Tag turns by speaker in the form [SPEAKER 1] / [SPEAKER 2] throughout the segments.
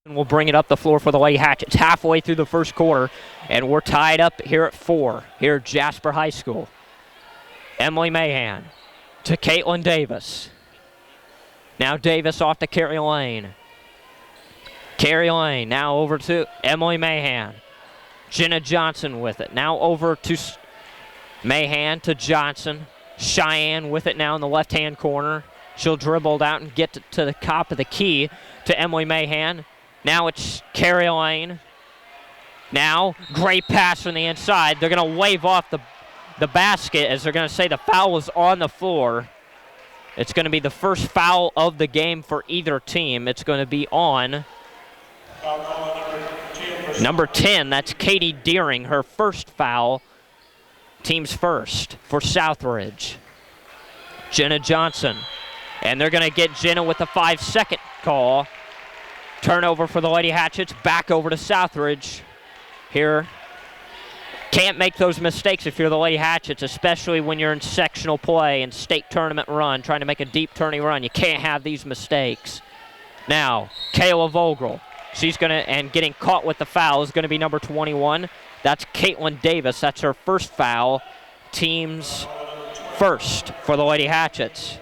[SPEAKER 1] We'll bring it up the floor for the Lady Hatchets halfway through the first quarter, and we're tied up here at 4 here at Jasper High School. Emily Mahan to Caitlin Davis. Now Davis off to Carrie Lane. Carrie Lane now over to Emily Mahan. Jenna Johnson with it. Now over to Mahan to Johnson. Cheyenne with it now in the left-hand corner. She'll dribble it out and get to the top of the key to Emily Mahan. Now it's Carrie Lane. Now, great pass from the inside. They're going to wave off the basket as they're going to say the foul was on the floor. It's going to be the first foul of the game for either team. It's going to be on number 10. That's Katie Deering, her first foul. Team's first for Southridge. Jenna Johnson. And they're going to get Jenna with a 5-second call. Turnover for the Lady Hatchets, back over to Southridge. Here, can't make those mistakes if you're the Lady Hatchets, especially when you're in sectional play and state tournament run, trying to make a deep turning run. You can't have these mistakes. Now, Kayla Vogel, she's going to, and getting caught with the foul is going to be number 21. That's Caitlin Davis. That's her first foul. Team's first for the Lady Hatchets.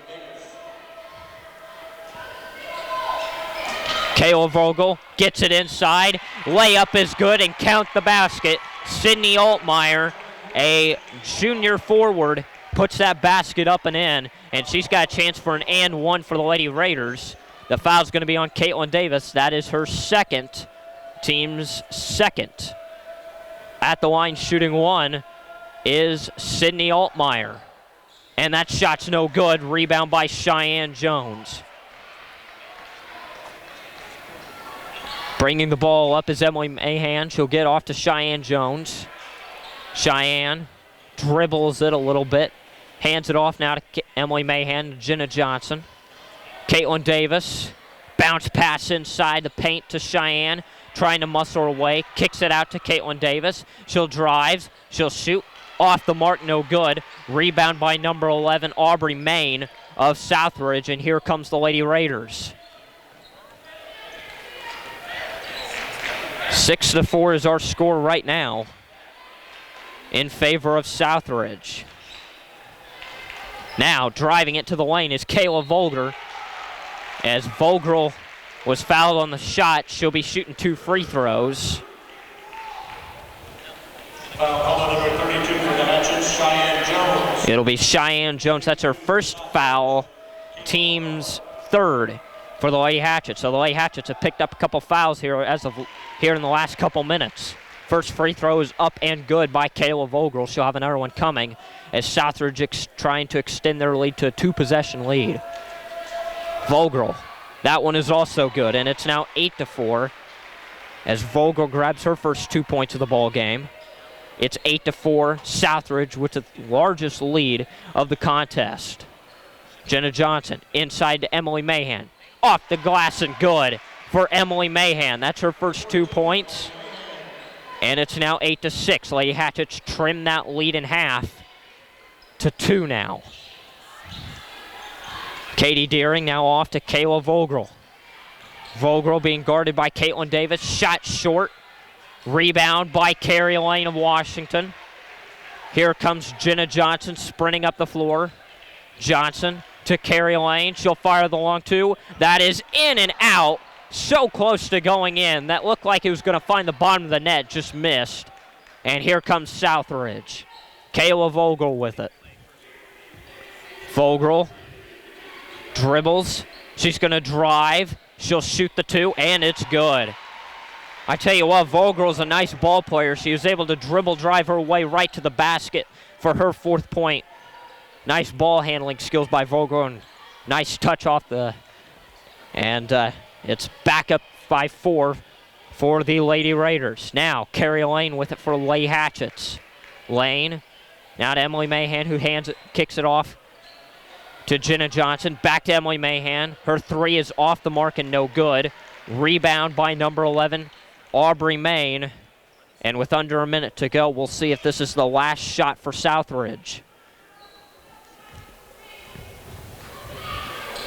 [SPEAKER 1] Kayla Vogel gets it inside. Layup is good, and count the basket. Sydney Altmeyer, a junior forward, puts that basket up and in, and she's got a chance for an and one for the Lady Raiders. The foul's going to be on Caitlin Davis. That is her second, team's second. At the line shooting one is Sydney Altmeyer. And that shot's no good. Rebound by Cheyenne Jones. Bringing the ball up is Emily Mahan. She'll get off to Cheyenne Jones. Cheyenne dribbles it a little bit. Hands it off now to Emily Mahan, Jenna Johnson. Caitlin Davis. Bounce pass inside the paint to Cheyenne. Trying to muscle her way. Kicks it out to Caitlin Davis. She'll drive. She'll shoot. Off the mark, no good. Rebound by number 11, Aubrey Main of Southridge. And here comes the Lady Raiders. 6-4 is our score right now in favor of Southridge. Now driving it to the lane is Kayla Vogel. As Vogel was fouled on the shot, she'll be shooting 2 free throws.
[SPEAKER 2] Foul number 32 for the Hatchets, Cheyenne Jones.
[SPEAKER 1] It'll be Cheyenne Jones. That's her first foul, team's third for the Lady Hatchets. So the Lady Hatchets have picked up a couple fouls here in the last couple minutes. First free throw is up and good by Kayla Vogel. She'll have another one coming as Southridge trying to extend their lead to a 2-possession lead. Vogel, that one is also good, and it's now 8-4 as Vogel grabs her first 2 points of the ball game. It's 8-4, Southridge with the largest lead of the contest. Jenna Johnson inside to Emily Mahan. Off the glass and good for Emily Mahan. That's her first 2 points. And it's now 8-6. Lady Hatchets trim that lead in half to 2 now. Katie Deering now off to Kayla Vogel. Vogel being guarded by Caitlin Davis. Shot short. Rebound by Carrie Lane of Washington. Here comes Jenna Johnson sprinting up the floor. Johnson to Carrie Lane. She'll fire the long 2. That is in and out. So close to going in. That looked like it was going to find the bottom of the net. Just missed. And here comes Southridge. Kayla Vogel with it. Vogel dribbles. She's going to drive. She'll shoot the 2, and it's good. I tell you what, Vogel's a nice ball player. She was able to dribble drive her way right to the basket for her 4th point. Nice ball handling skills by Vogel, and nice touch off the, and it's back up by 4 for the Lady Raiders. Now, Carrie Lane with it for Lady Hatchets. Lane, now to Emily Mahan, who kicks it off to Jenna Johnson. Back to Emily Mahan. Her 3 is off the mark and no good. Rebound by number 11, Aubrey Main. And with under a minute to go, we'll see if this is the last shot for Southridge.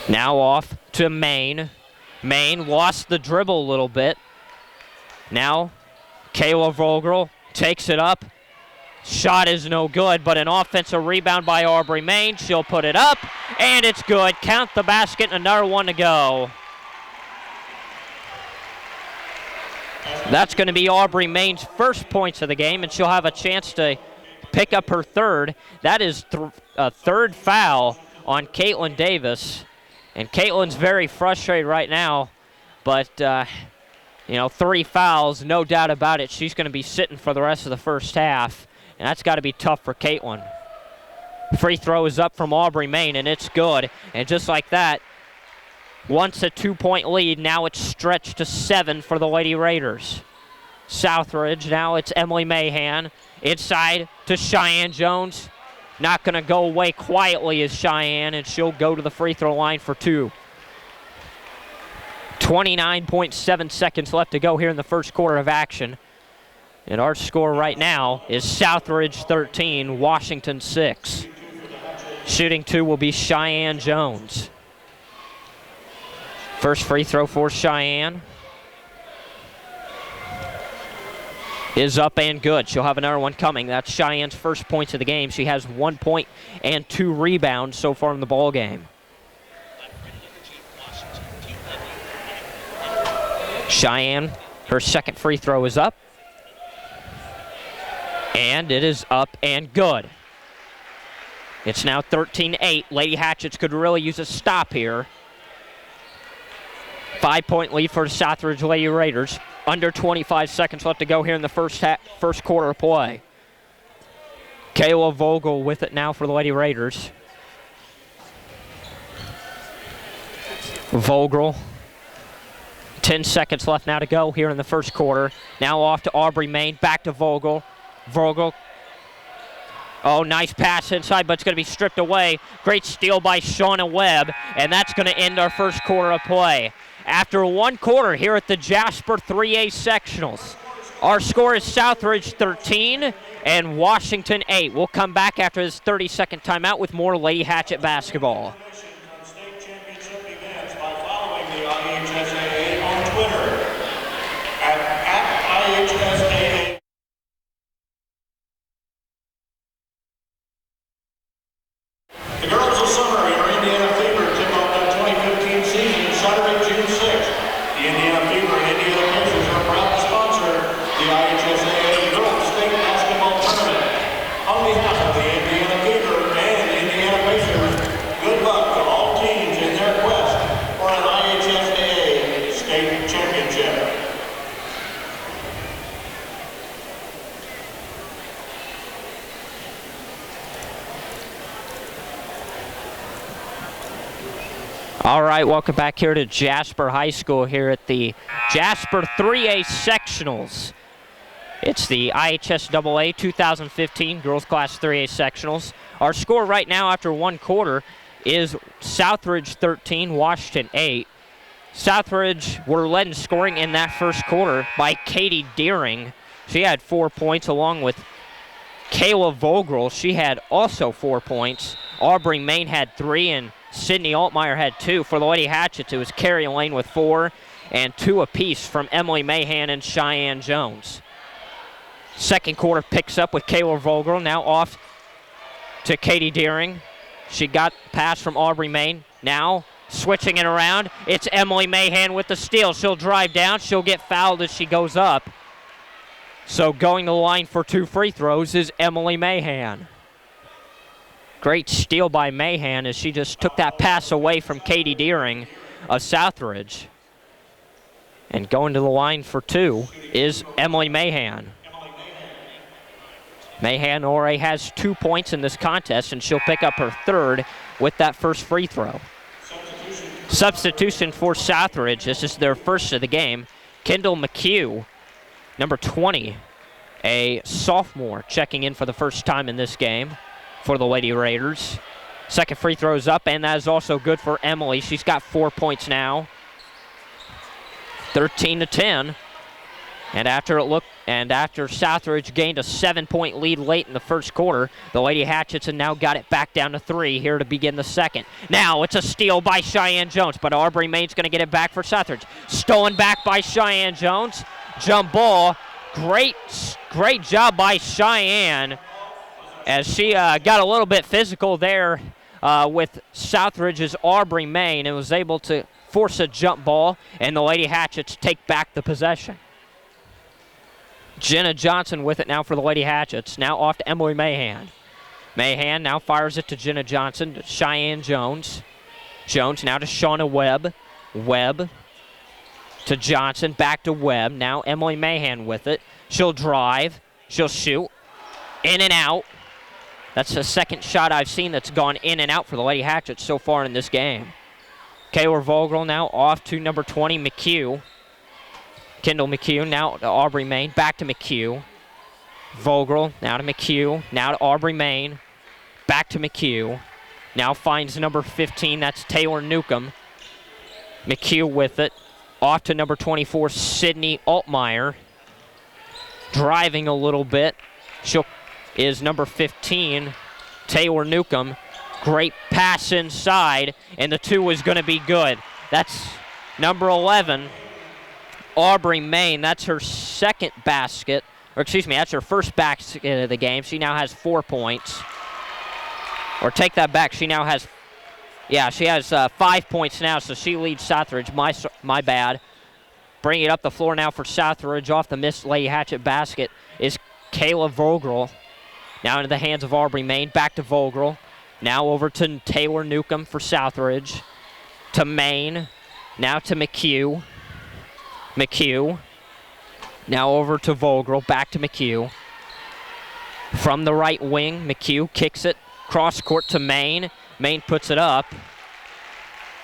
[SPEAKER 1] Now off to Main. Main lost the dribble a little bit. Now, Kayla Vogel takes it up. Shot is no good, but an offensive rebound by Aubrey Main. She'll put it up, and it's good. Count the basket, and another one to go. That's going to be Aubrey Main's first points of the game, and she'll have a chance to pick up her third. That is a third foul on Caitlin Davis, and Caitlin's very frustrated right now, but 3 fouls, no doubt about it. She's going to be sitting for the rest of the first half, and that's got to be tough for Caitlin. Free throw is up from Aubrey Main, and it's good. And just like that, once a 2-point lead, now it's stretched to 7 for the Lady Raiders. Southridge, now it's Emily Mahan. Inside to Cheyenne Jones. Not going to go away quietly as Cheyenne, and she'll go to the free throw line for 2. 29.7 seconds left to go here in the first quarter of action. And our score right now is Southridge 13, Washington 6. Shooting 2 will be Cheyenne Jones. First free throw for Cheyenne is up and good. She'll have another one coming. That's Cheyenne's first points of the game. She has 1 point and 2 rebounds so far in the ball game. Cheyenne, her second free throw is up. And it is up and good. It's now 13-8. Lady Hatchets could really use a stop here. 5-point lead for the Southridge Lady Raiders. Under 25 seconds left to go here in the first quarter of play. Kayla Vogel with it now for the Lady Raiders. Vogel. 10 seconds left now to go here in the first quarter. Now off to Aubrey Main, back to Vogel. Vogel. Oh, nice pass inside, but it's going to be stripped away. Great steal by Shauna Webb, and that's going to end our first quarter of play. After one quarter here at the Jasper 3A Sectionals, our score is Southridge 13 and Washington 8. We'll come back after this 30-second timeout with more Lady Hatchet basketball.
[SPEAKER 2] State championship events by following the IHSAA on Twitter at IHSAA. The girls of summer in our Indiana Fever tip off that 2015 season Saturday, June 6th. The Indiana Fever and Indiana Pacers are proud to sponsor the IHSAA Girls State Basketball Tournament. On behalf of the Indiana Fever and Indiana Pacers, good luck to all teams in their quest for an IHSAA state championship.
[SPEAKER 1] All right, welcome back here to Jasper High School here at the Jasper 3A Sectionals. It's the IHSAA 2015 Girls Class 3A Sectionals. Our score right now after one quarter is Southridge 13, Washington 8. Southridge were led in scoring in that first quarter by Katie Deering. She had 4 points along with Kayla Vogel. She had also 4 points. Aubrey Main had 3 and Sydney Altmeyer had 2. For the Lady Hatchets, it was Carrie Lane with 4 and 2 apiece from Emily Mahan and Cheyenne Jones. Second quarter picks up with Kayla Vogel, now off to Katie Deering. She got pass from Aubrey Main. Now switching it around, it's Emily Mahan with the steal. She'll drive down, she'll get fouled as she goes up. So going to the line for 2 free throws is Emily Mahan. Great steal by Mahan as she just took that pass away from Katie Deering of Southridge. And going to the line for 2 is Emily Mahan. Mahan already has 2 points in this contest, and she'll pick up her third with that first free throw. Substitution for Southridge. This is their first of the game. Kendall McHugh, number 20, a sophomore, checking in for the first time in this game for the Lady Raiders. Second free throw is up, and that is also good for Emily. She's got 4 points now. 13-10. And after Southridge gained a 7-point lead late in the first quarter, the Lady Hatchets have now got it back down to 3 here to begin the second. Now it's a steal by Cheyenne Jones, but Aubrey Main's going to get it back for Southridge. Stolen back by Cheyenne Jones. jump ball. Great job by Cheyenne as she got a little bit physical there with Southridge's Aubrey Main and was able to force a jump ball, and the Lady Hatchets take back the possession. Jenna Johnson with it now for the Lady Hatchets. Now off to Emily Mahan. Mahan now fires it to Jenna Johnson, to Cheyenne Jones. Jones now to Shauna Webb. Webb to Johnson, back to Webb. Now Emily Mahan with it. She'll drive. She'll shoot. In and out. That's the second shot I've seen that's gone in and out for the Lady Hatchets so far in this game. Kayla Vogel now off to number 20, McHugh. Kendall McHugh now to Aubrey Main. Back to McHugh. Vogel now to McHugh. Now to Aubrey Main. Back to McHugh. Now finds number 15. That's Taylor Newcomb. McHugh with it. Off to number 24, Sydney Altmeyer. Driving a little bit. Is number 15, Taylor Newcomb. Great pass inside, and the 2 is going to be good. That's number 11, Aubrey Main. That's her second basket, or excuse me, that's her first basket of the game. She now has 4 points. Or take that back, she now has, she has 5 points now, so she leads Southridge. My bad. Bringing it up the floor now for Southridge off the missed Lady Hatchet basket is Kayla Vogel. Now into the hands of Aubrey Main. Back to Vogel. Now over to Taylor Newcomb for Southridge. To Main. Now to McHugh. McHugh. Now over to Vogel. Back to McHugh. From the right wing, McHugh kicks it. Cross court to Main. Main puts it up.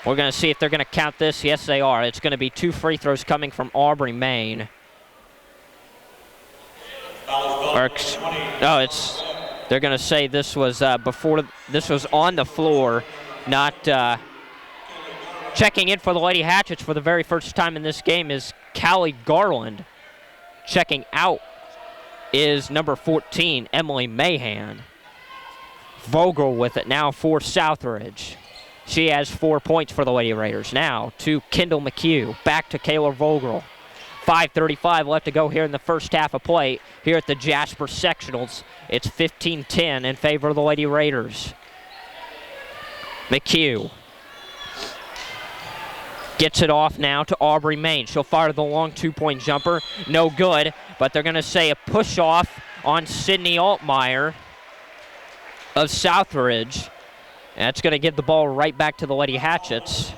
[SPEAKER 1] We're going to see if they're going to count this. Yes, they are. It's going to be 2 free throws coming from Aubrey Main. They're going to say this was this was on the floor, not checking in for the Lady Hatchets for the very first time in this game is Callie Garland. Checking out is number 14, Emily Mahan. Vogel with it now for Southridge. She has 4 points for the Lady Raiders. Now to Kendall McHugh. Back to Kayla Vogel. 5:35 left to go here in the first half of play here at the Jasper Sectionals. It's 15-10 in favor of the Lady Raiders. McHugh gets it off now to Aubrey Main. She'll fire the long 2-point jumper. No good, but they're going to say a push-off on Sydney Altmeyer of Southridge. And that's going to give the ball right back to the Lady Hatchets.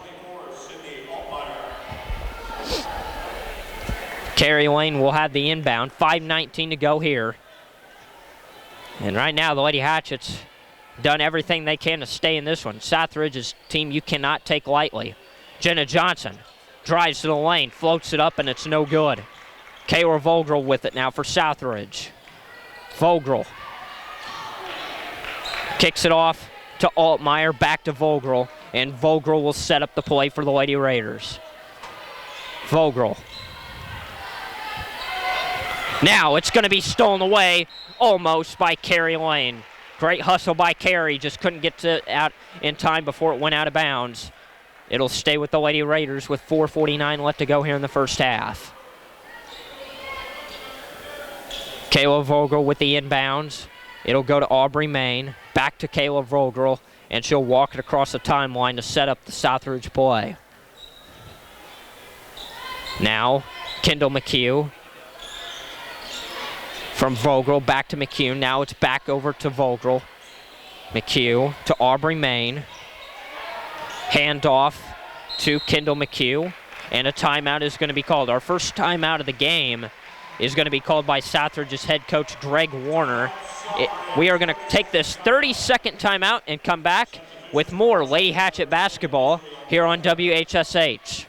[SPEAKER 1] Carrie Lane will have the inbound. 5:19 to go here. And right now the Lady Hatchets done everything they can to stay in this one. Southridge's team you cannot take lightly. Jenna Johnson drives to the lane, floats it up, and it's no good. Kayla Vogel with it now for Southridge. Vogel kicks it off to Altmeyer, back to Vogel, and Vogel will set up the play for the Lady Raiders. Vogel. Now it's going to be stolen away almost by Carrie Lane. Great hustle by Carrie, just couldn't get it out in time before it went out of bounds. It'll stay with the Lady Raiders with 4:49 left to go here in the first half. Kayla Vogel with the inbounds. It'll go to Aubrey Main. Back to Kayla Vogel, and she'll walk it across the timeline to set up the Southridge play. Now, Kendall McHugh. From Vogel, back to McHugh. Now it's back over to Vogel. McHugh to Aubrey Main. Handoff to Kendall McHugh. And a timeout is going to be called. Our first timeout of the game is going to be called by Southridge's head coach, Greg Warner. We are going to take this 30-second timeout and come back with more Lady Hatchet basketball here on WHSH.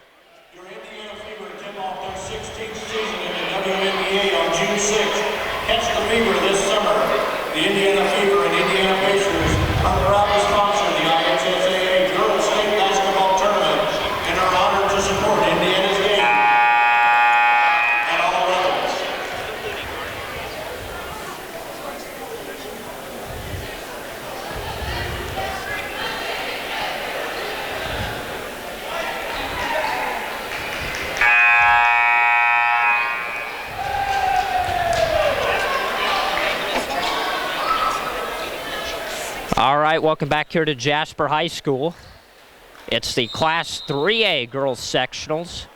[SPEAKER 2] Your Indiana Fever tip off their 16th season in the WNBA on June 6th. Catch the Fever this summer. The Indiana Fever and Indiana Pacers are proud to sponsor the IHSAA Girls State Basketball Tournament and are honored to support Indiana's game at all levels.
[SPEAKER 1] right, welcome back here to Jasper High School. It's the Class 3A girls sectionals.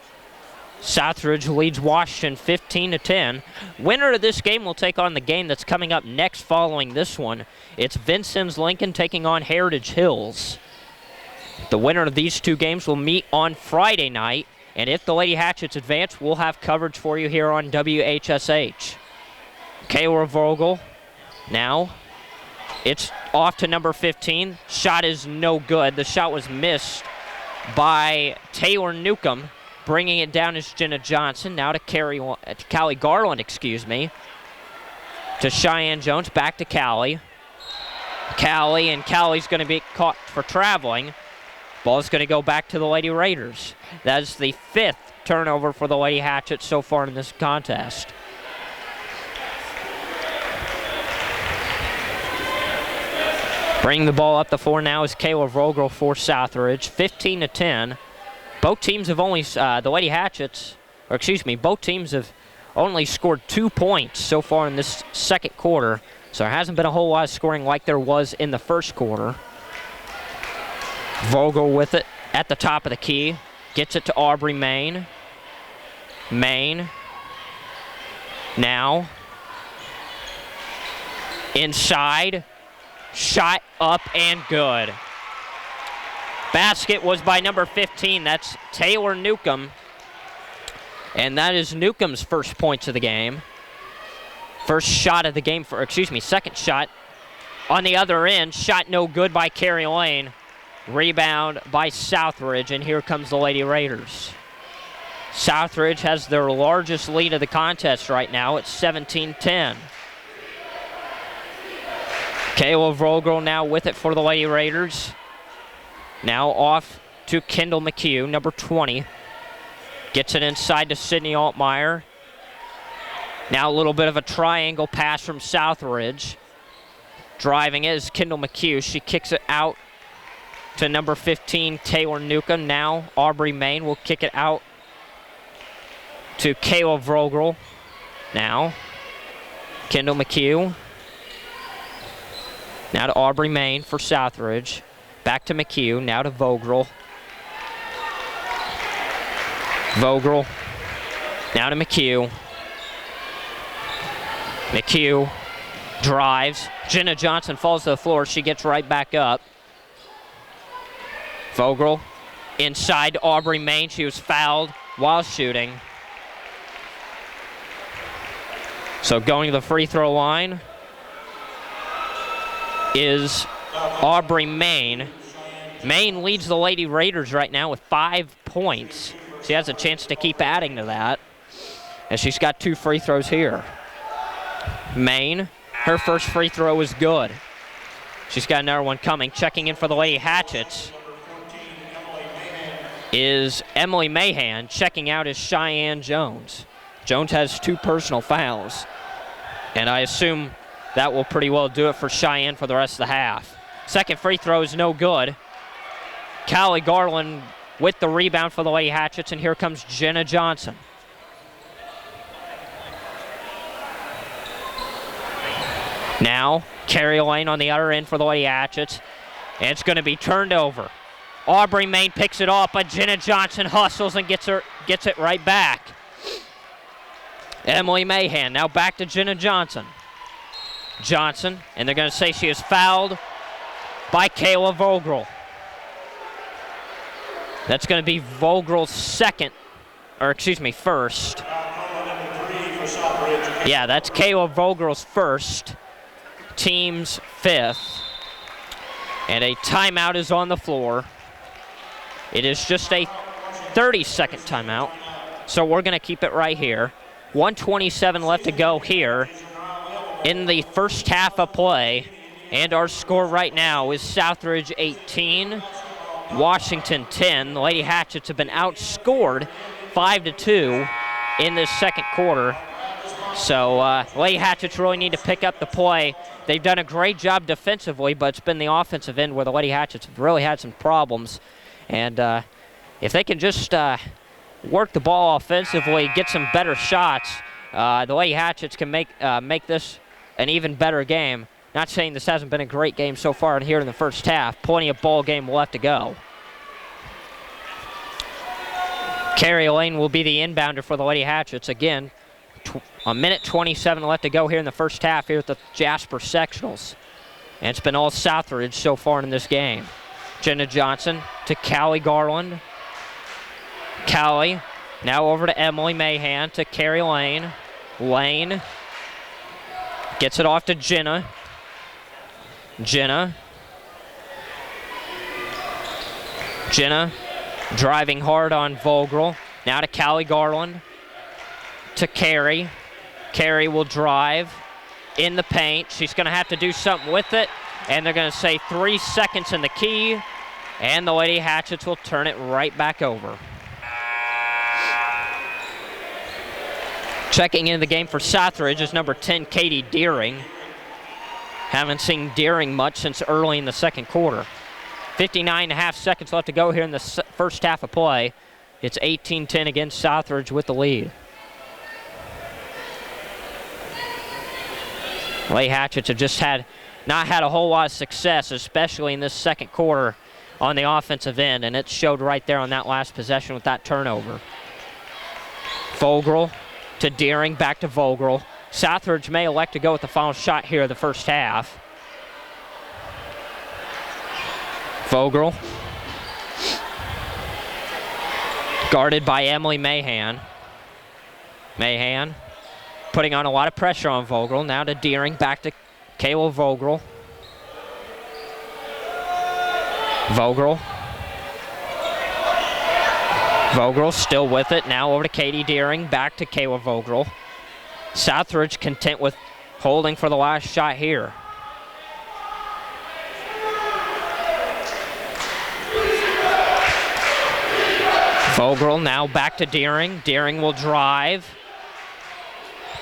[SPEAKER 1] Southridge leads Washington 15-10. Winner of this game will take on the game that's coming up next following this one. It's Vincennes Lincoln taking on Heritage Hills. The winner of these two games will meet on Friday night, and if the Lady Hatchets advance, we'll have coverage for you here on WHSH. Kayla Vogel now. It's off to number 15. Shot is no good. The shot was missed by Taylor Newcomb. Bringing it down is Jenna Johnson. Now to Callie Garland, To Cheyenne Jones. Back to Callie. And Callie's going to be caught for traveling. Ball's going to go back to the Lady Raiders. That is the 5th turnover for the Lady Hatchets so far in this contest. Bringing the ball up the floor now is Kayla Vogel for Southridge, 15-10. Both teams have only, both teams have only scored 2 points so far in this second quarter. So there hasn't been a whole lot of scoring like there was in the first quarter. Vogel with it at the top of the key. Gets it to Aubrey Main. Now. Inside. Shot up and good. Basket was by number 15. That's Taylor Newcomb. And that is Newcomb's first points of the game. First shot of the game second shot on the other end. Shot no good by Carrie Lane. Rebound by Southridge, and here comes the Lady Raiders. Southridge has their largest lead of the contest right now. It's 17-10. Kayla Vogel now with it for the Lady Raiders. Now off to Kendall McHugh, number 20. Gets it inside to Sydney Altmeyer. Now a little bit of a triangle pass from Southridge. Driving it is Kendall McHugh. She kicks it out to number 15, Taylor Newcomb. Now Aubrey Main will kick it out to Kayla Vogel. Now Kendall McHugh. Now to Aubrey Main for Southridge. Back to McHugh. Now to Vogel. Now to McHugh. McHugh drives. Jenna Johnson falls to the floor. She gets right back up. Vogel inside to Aubrey Main. She was fouled while shooting. So going to the free throw line is Aubrey Main. Main leads the Lady Raiders right now with 5 points. She has a chance to keep adding to that. And she's got 2 free throws here. Main, her first free throw is good. She's got another one coming. Checking in for the Lady Hatchets is Emily Mahan. Checking out is Cheyenne Jones. Jones has 2 personal fouls. And I assume that will pretty well do it for Cheyenne for the rest of the half. Second free throw is no good. Callie Garland with the rebound for the Lady Hatchets, and here comes Jenna Johnson. Now, Carrie Lane on the other end for the Lady Hatchets, and it's going to be turned over. Aubrey Main picks it off, but Jenna Johnson hustles and gets it right back. Emily Mahan now back to Jenna Johnson. And they're going to say she is fouled by Kayla Vogel. That's going to be Vogel's first. Yeah, that's Kayla Vogel's first. Team's 5th. And a timeout is on the floor. It is just a 30-second timeout. So we're going to keep it right here. 1:27 left to go here in the first half of play. And our score right now is Southridge 18, Washington 10. The Lady Hatchets have been outscored 5-2 in this second quarter. So Lady Hatchets really need to pick up the play. They've done a great job defensively, but it's been the offensive end where the Lady Hatchets have really had some problems. And if they can just work the ball offensively, get some better shots, the Lady Hatchets can make this an even better game. Not saying this hasn't been a great game so far here in the first half. Plenty of ball game left to go. Carrie Lane will be the inbounder for the Lady Hatchets. Again, a minute 27 left to go here in the first half here at the Jasper Sectionals. And it's been all Southridge so far in this game. Jenna Johnson to Callie Garland. Callie now over to Emily Mahan to Carrie Lane. Lane gets it off to Jenna. Jenna driving hard on Vogel. Now to Callie Garland. To Carrie. Carrie will drive in the paint. She's going to have to do something with it. And they're going to say 3 seconds in the key. And the Lady Hatchets will turn it right back over. Checking into the game for Southridge is number 10, Katie Deering. Haven't seen Deering much since early in the second quarter. 59.5 seconds left to go here in the first half of play. It's 18-10 against Southridge with the lead. Lady Hatchets have just not had a whole lot of success, especially in this second quarter on the offensive end, and it showed right there on that last possession with that turnover. Vogel to Deering, back to Vogel. Southridge may elect to go with the final shot here of the first half. Vogel. Guarded by Emily Mahan. Mahan putting on a lot of pressure on Vogel. Now to Deering, back to Kayla Vogel. Vogel still with it. Now over to Katie Deering, back to Kayla Vogel. Southridge content with holding for the last shot here. Vogel now back to Deering. Deering will drive.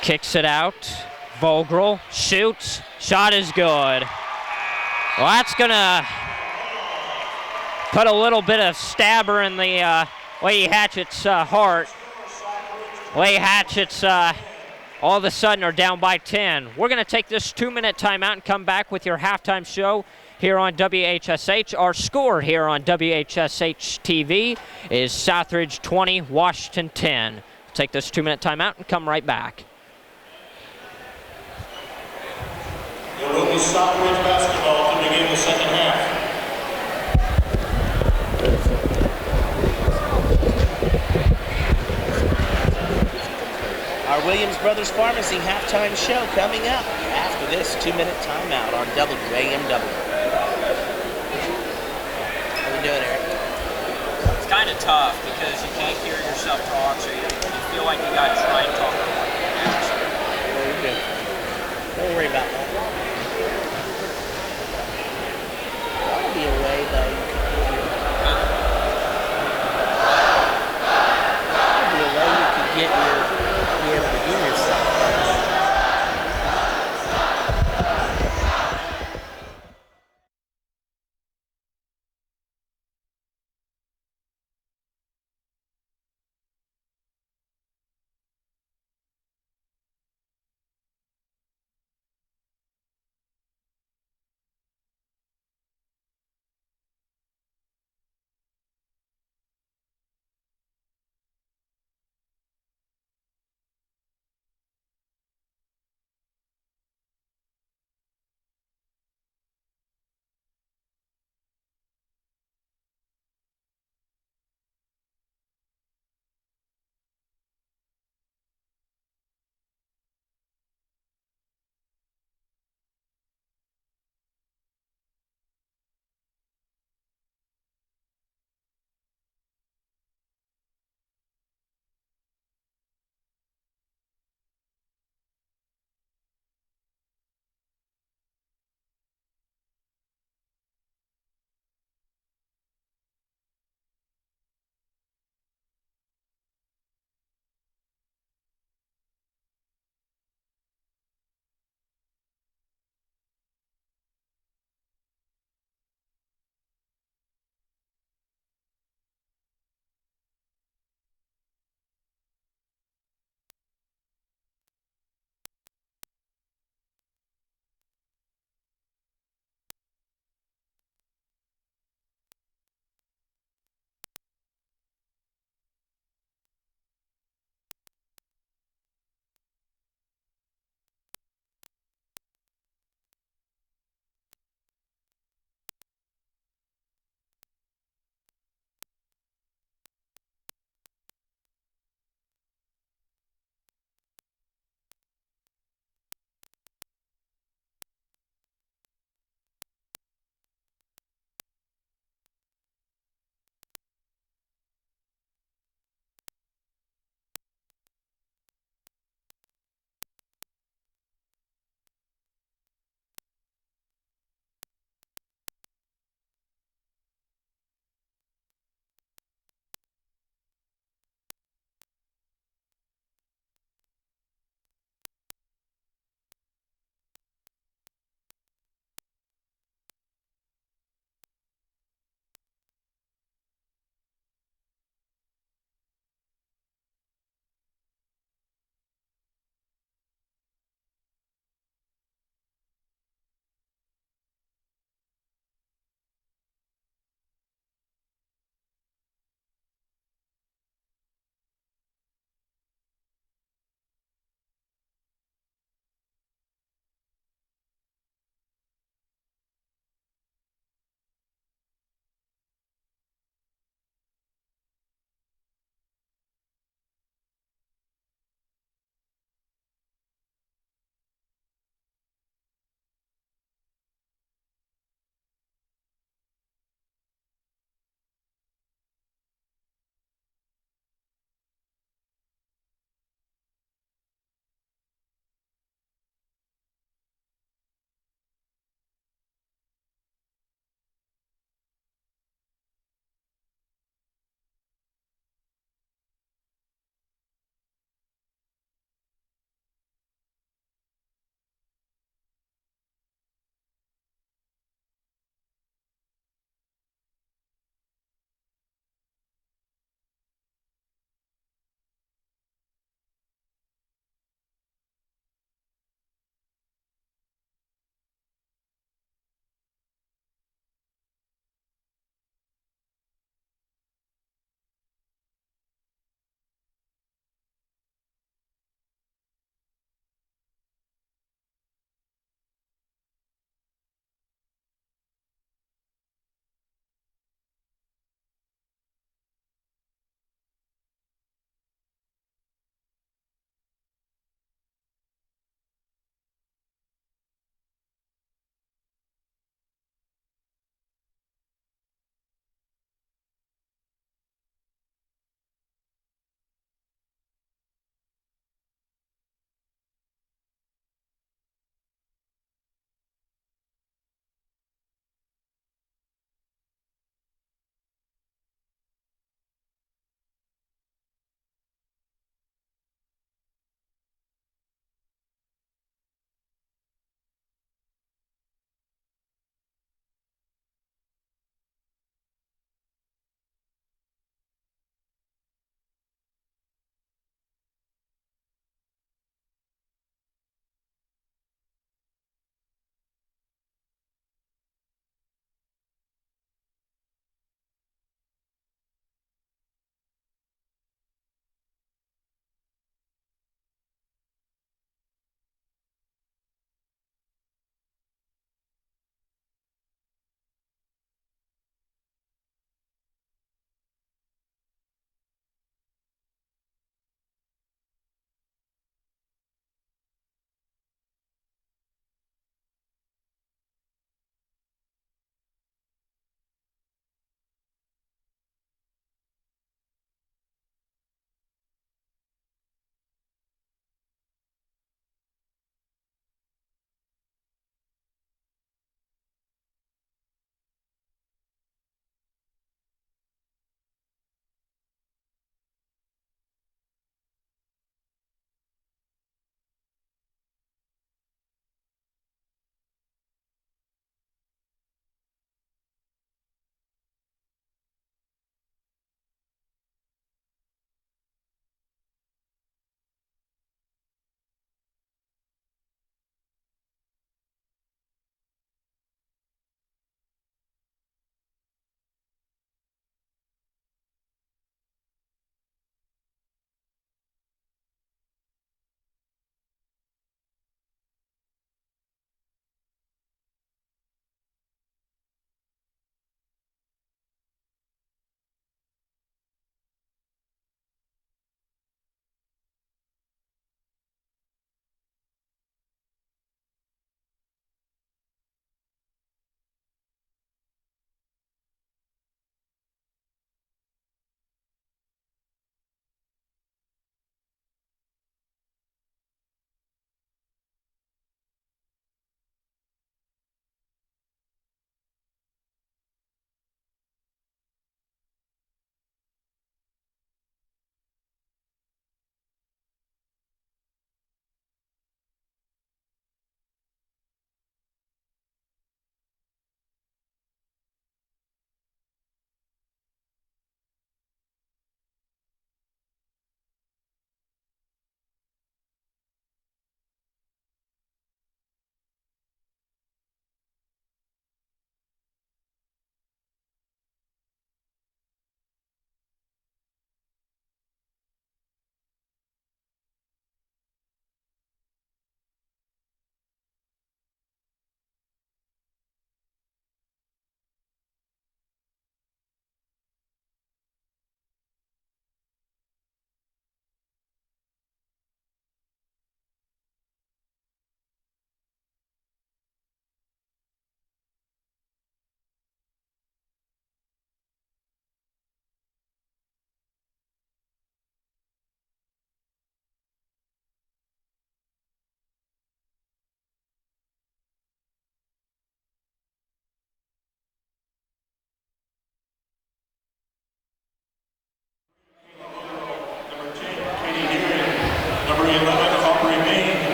[SPEAKER 1] Kicks it out. Vogel shoots. Shot is good. Well, that's going to put a little bit of stabber in the Lady Hatchets' heart. Lady Hatchets all of a sudden are down by 10. We're going to take this 2-minute timeout and come back with your halftime show here on WHSH. Our score here on WHSH TV is Southridge 20, Washington 10. Take this 2-minute timeout and come right back.
[SPEAKER 2] There will be Southridge basketball to begin the second half.
[SPEAKER 3] Our Williams Brothers Pharmacy halftime show coming up after this 2-minute timeout on WAMW. How we doing, Eric?
[SPEAKER 4] It's kind of tough because you can't hear yourself talk, so you feel like you got to try and talk.
[SPEAKER 3] Very good. Don't worry about that. That'll be a way, though. That'll be a way you could get be able to hear yourself.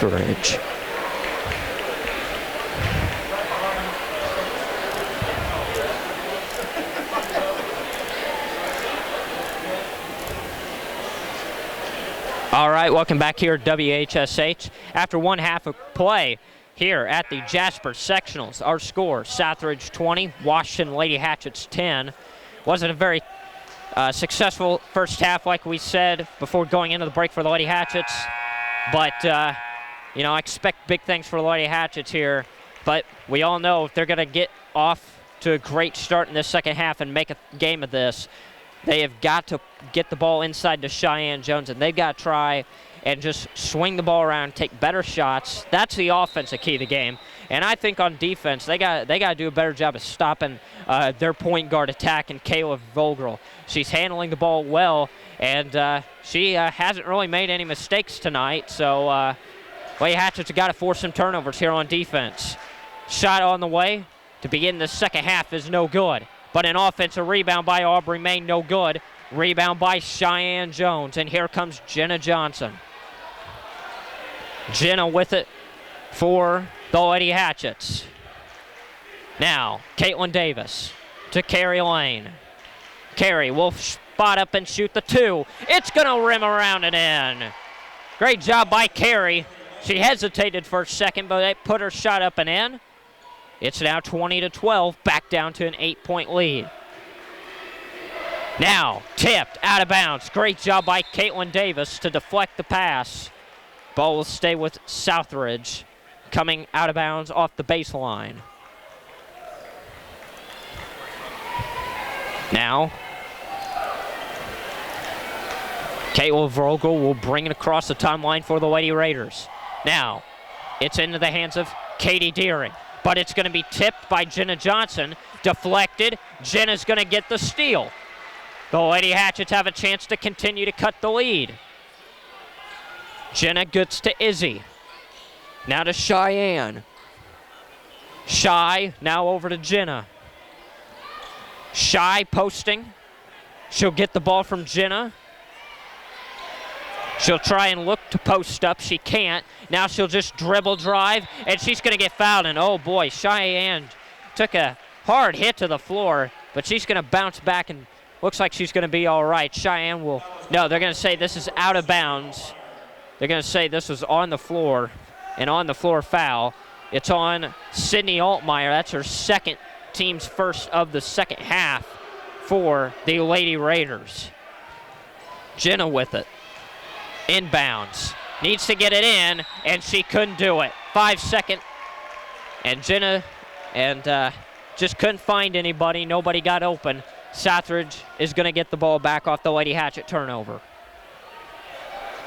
[SPEAKER 1] Southridge. All right, welcome back here at WHSH. After one half of play here at the Jasper Sectionals, our score, Southridge 20, Washington Lady Hatchets 10. Wasn't a very successful first half, like we said, before going into the break for the Lady Hatchets. But, you know, I expect big things for the Lady Hatchets here. But we all know if they're going to get off to a great start in this second half and make a game of this, they have got to get the ball inside to Cheyenne Jones, and they've got to try and just swing the ball around, take better shots. That's the offensive key of the game. And I think on defense, they got to do a better job of stopping their point guard attack and Kayla Vogel. She's handling the ball well, and she hasn't really made any mistakes tonight. So Lady Hatchets have got to force some turnovers here on defense. Shot on the way to begin the second half is no good. But an offensive rebound by Aubrey Main, no good. Rebound by Cheyenne Jones, and here comes Jenna Johnson. Jenna with it for the Lady Hatchets. Now, Caitlin Davis to Carrie Lane. Carrie will spot up and shoot the two. It's going to rim around and in. Great job by Carrie. She hesitated for a second, but they put her shot up and in. It's now 20-12, back down to an 8-point lead. Now, tipped, out of bounds. Great job by Caitlin Davis to deflect the pass. Ball will stay with Southridge, coming out of bounds off the baseline. Now, Caitlin Vogel will bring it across the timeline for the Lady Raiders. Now, it's into the hands of Katie Deering. But it's going to be tipped by Jenna Johnson. Deflected. Jenna's going to get the steal. The Lady Hatchets have a chance to continue to cut the lead. Jenna gets to Izzy. Now to Cheyenne. Shy now over to Jenna. Shy posting. She'll get the ball from Jenna. She'll try and look to post up. She can't. Now she'll just dribble drive, and she's going to get fouled. And, oh, boy, Cheyenne took a hard hit to the floor, but she's going to bounce back, and looks like she's going to be all right. Cheyenne will – no, they're going to say this is out of bounds. They're going to say this was on the floor, an on-the-floor foul. It's on Sydney Altmeyer. That's her second, team's first of the second half for the Lady Raiders. Jenna with it. Inbounds. Needs to get it in, and she couldn't do it. 5 seconds. And Jenna just couldn't find anybody. Nobody got open. Southridge is going to get the ball back off the Lady Hatchet turnover.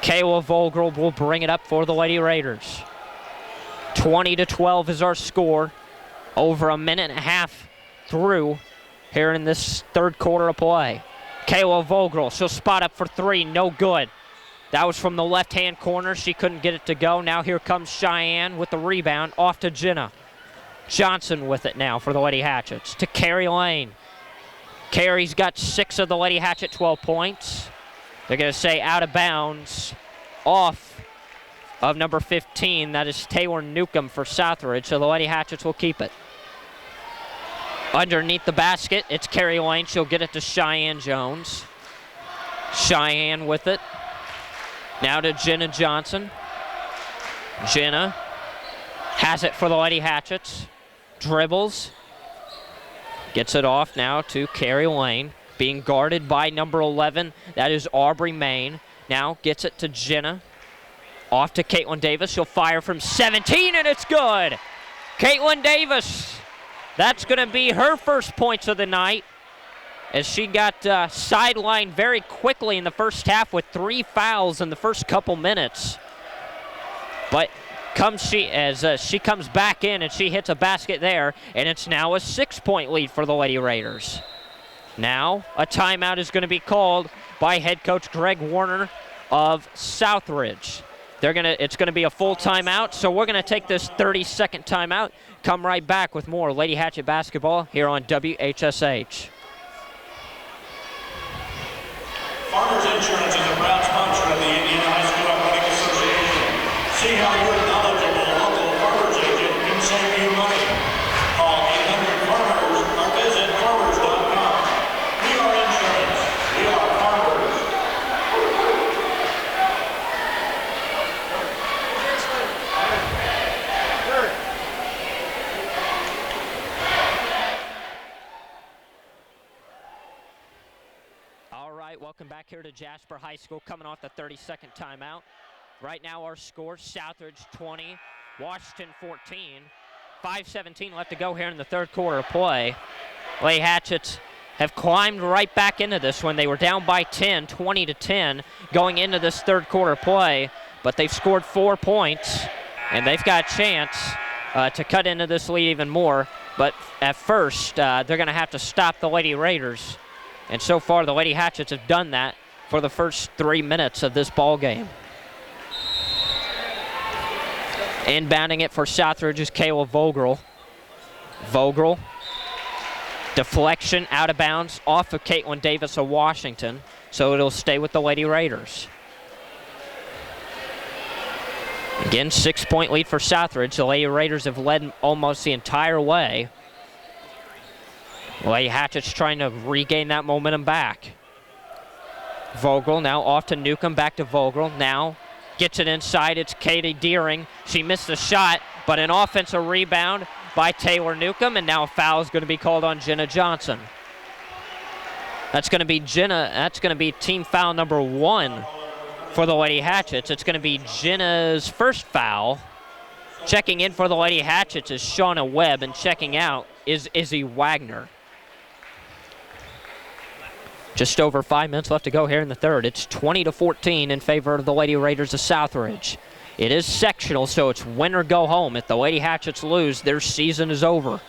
[SPEAKER 1] Kayla Vogel will bring it up for the Lady Raiders. 20-12 is our score. Over a minute and a half through here in this third quarter of play. Kayla Vogel, she'll spot up for three. No good. That was from the left-hand corner. She couldn't get it to go. Now here comes Cheyenne with the rebound off to Jenna. Johnson with it now for the Lady Hatchets to Carrie Lane. Carrie's got 6 of the Lady Hatchet 12 points. They're going to say out of bounds off of number 15. That is Taylor Newcomb for Southridge, so the Lady Hatchets will keep it. Underneath the basket, it's Carrie Lane. She'll get it to Cheyenne Jones. Cheyenne with it. Now to Jenna Johnson. Jenna has it for the Lady Hatchets. Dribbles. Gets it off now to Carrie Lane. Being guarded by number 11. That is Aubrey Main. Now gets it to Jenna. Off to Caitlin Davis. She'll fire from 17, and it's good. Caitlin Davis. That's going to be her first points of the night, as she got sidelined very quickly in the first half with 3 fouls in the first couple minutes. But she comes back in and she hits a basket there, and it's now a 6-point lead for the Lady Raiders. Now a timeout is going to be called by head coach Greg Warner of Southridge. It's going to be a full timeout, so we're going to take this 30-second timeout. Come right back with more Lady Hatchet basketball here on WHSH.
[SPEAKER 2] Farmers Insurance is a proud sponsor of the Indiana High School Athletic Association. See how your
[SPEAKER 1] Welcome back here to Jasper High School, coming off the 32nd timeout. Right now our score, Southridge 20, Washington 14. 5:17 left to go here in the third quarter of play. Lady Hatchets have climbed right back into this when they were down by 10, 20-10, going into this third quarter play, but they've scored 4 points, and they've got a chance to cut into this lead even more. But at first, they're going to have to stop the Lady Raiders. And so far, the Lady Hatchets have done that for the first 3 minutes of this ball game. Inbounding it for Southridge is Kayla Vogel. Vogel. Deflection out of bounds off of Caitlin Davis of Washington. So it'll stay with the Lady Raiders. Again, 6-point lead for Southridge. The Lady Raiders have led almost the entire way. Lady Hatchets trying to regain that momentum back. Vogel now off to Newcomb, back to Vogel. Now gets it inside. It's Katie Deering. She missed a shot, but an offensive rebound by Taylor Newcomb, and now a foul is going to be called on Jenna Johnson. That's going to be team foul number 1 for the Lady Hatchets. It's going to be Jenna's first foul. Checking in for the Lady Hatchets is Shauna Webb, and checking out is Izzy Wagner. Just over 5 minutes left to go here in the third. It's 20-14 in favor of the Lady Raiders of Southridge. It is sectional, so it's win or go home. If the Lady Hatchets lose, their season is over.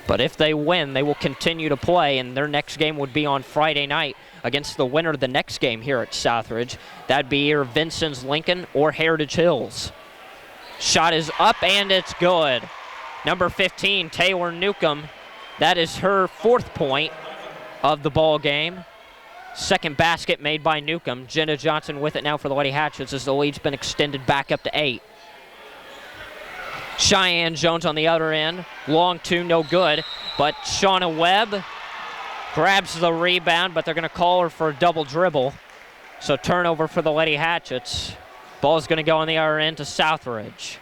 [SPEAKER 1] But if they win, they will continue to play, and their next game would be on Friday night against the winner of the next game here at Southridge. That'd be either Vincennes Lincoln or Heritage Hills. Shot is up, and it's good. Number 15, Taylor Newcomb. That is her 4th point of the ball game. Second basket made by Newcomb. Jenna Johnson with it now for the Lady Hatchets as the lead's been extended back up to 8. Cheyenne Jones on the other end. Long 2, no good. But Shauna Webb grabs the rebound, but they're going to call her for a double dribble. So turnover for the Lady Hatchets. Ball's going to go on the other end to Southridge.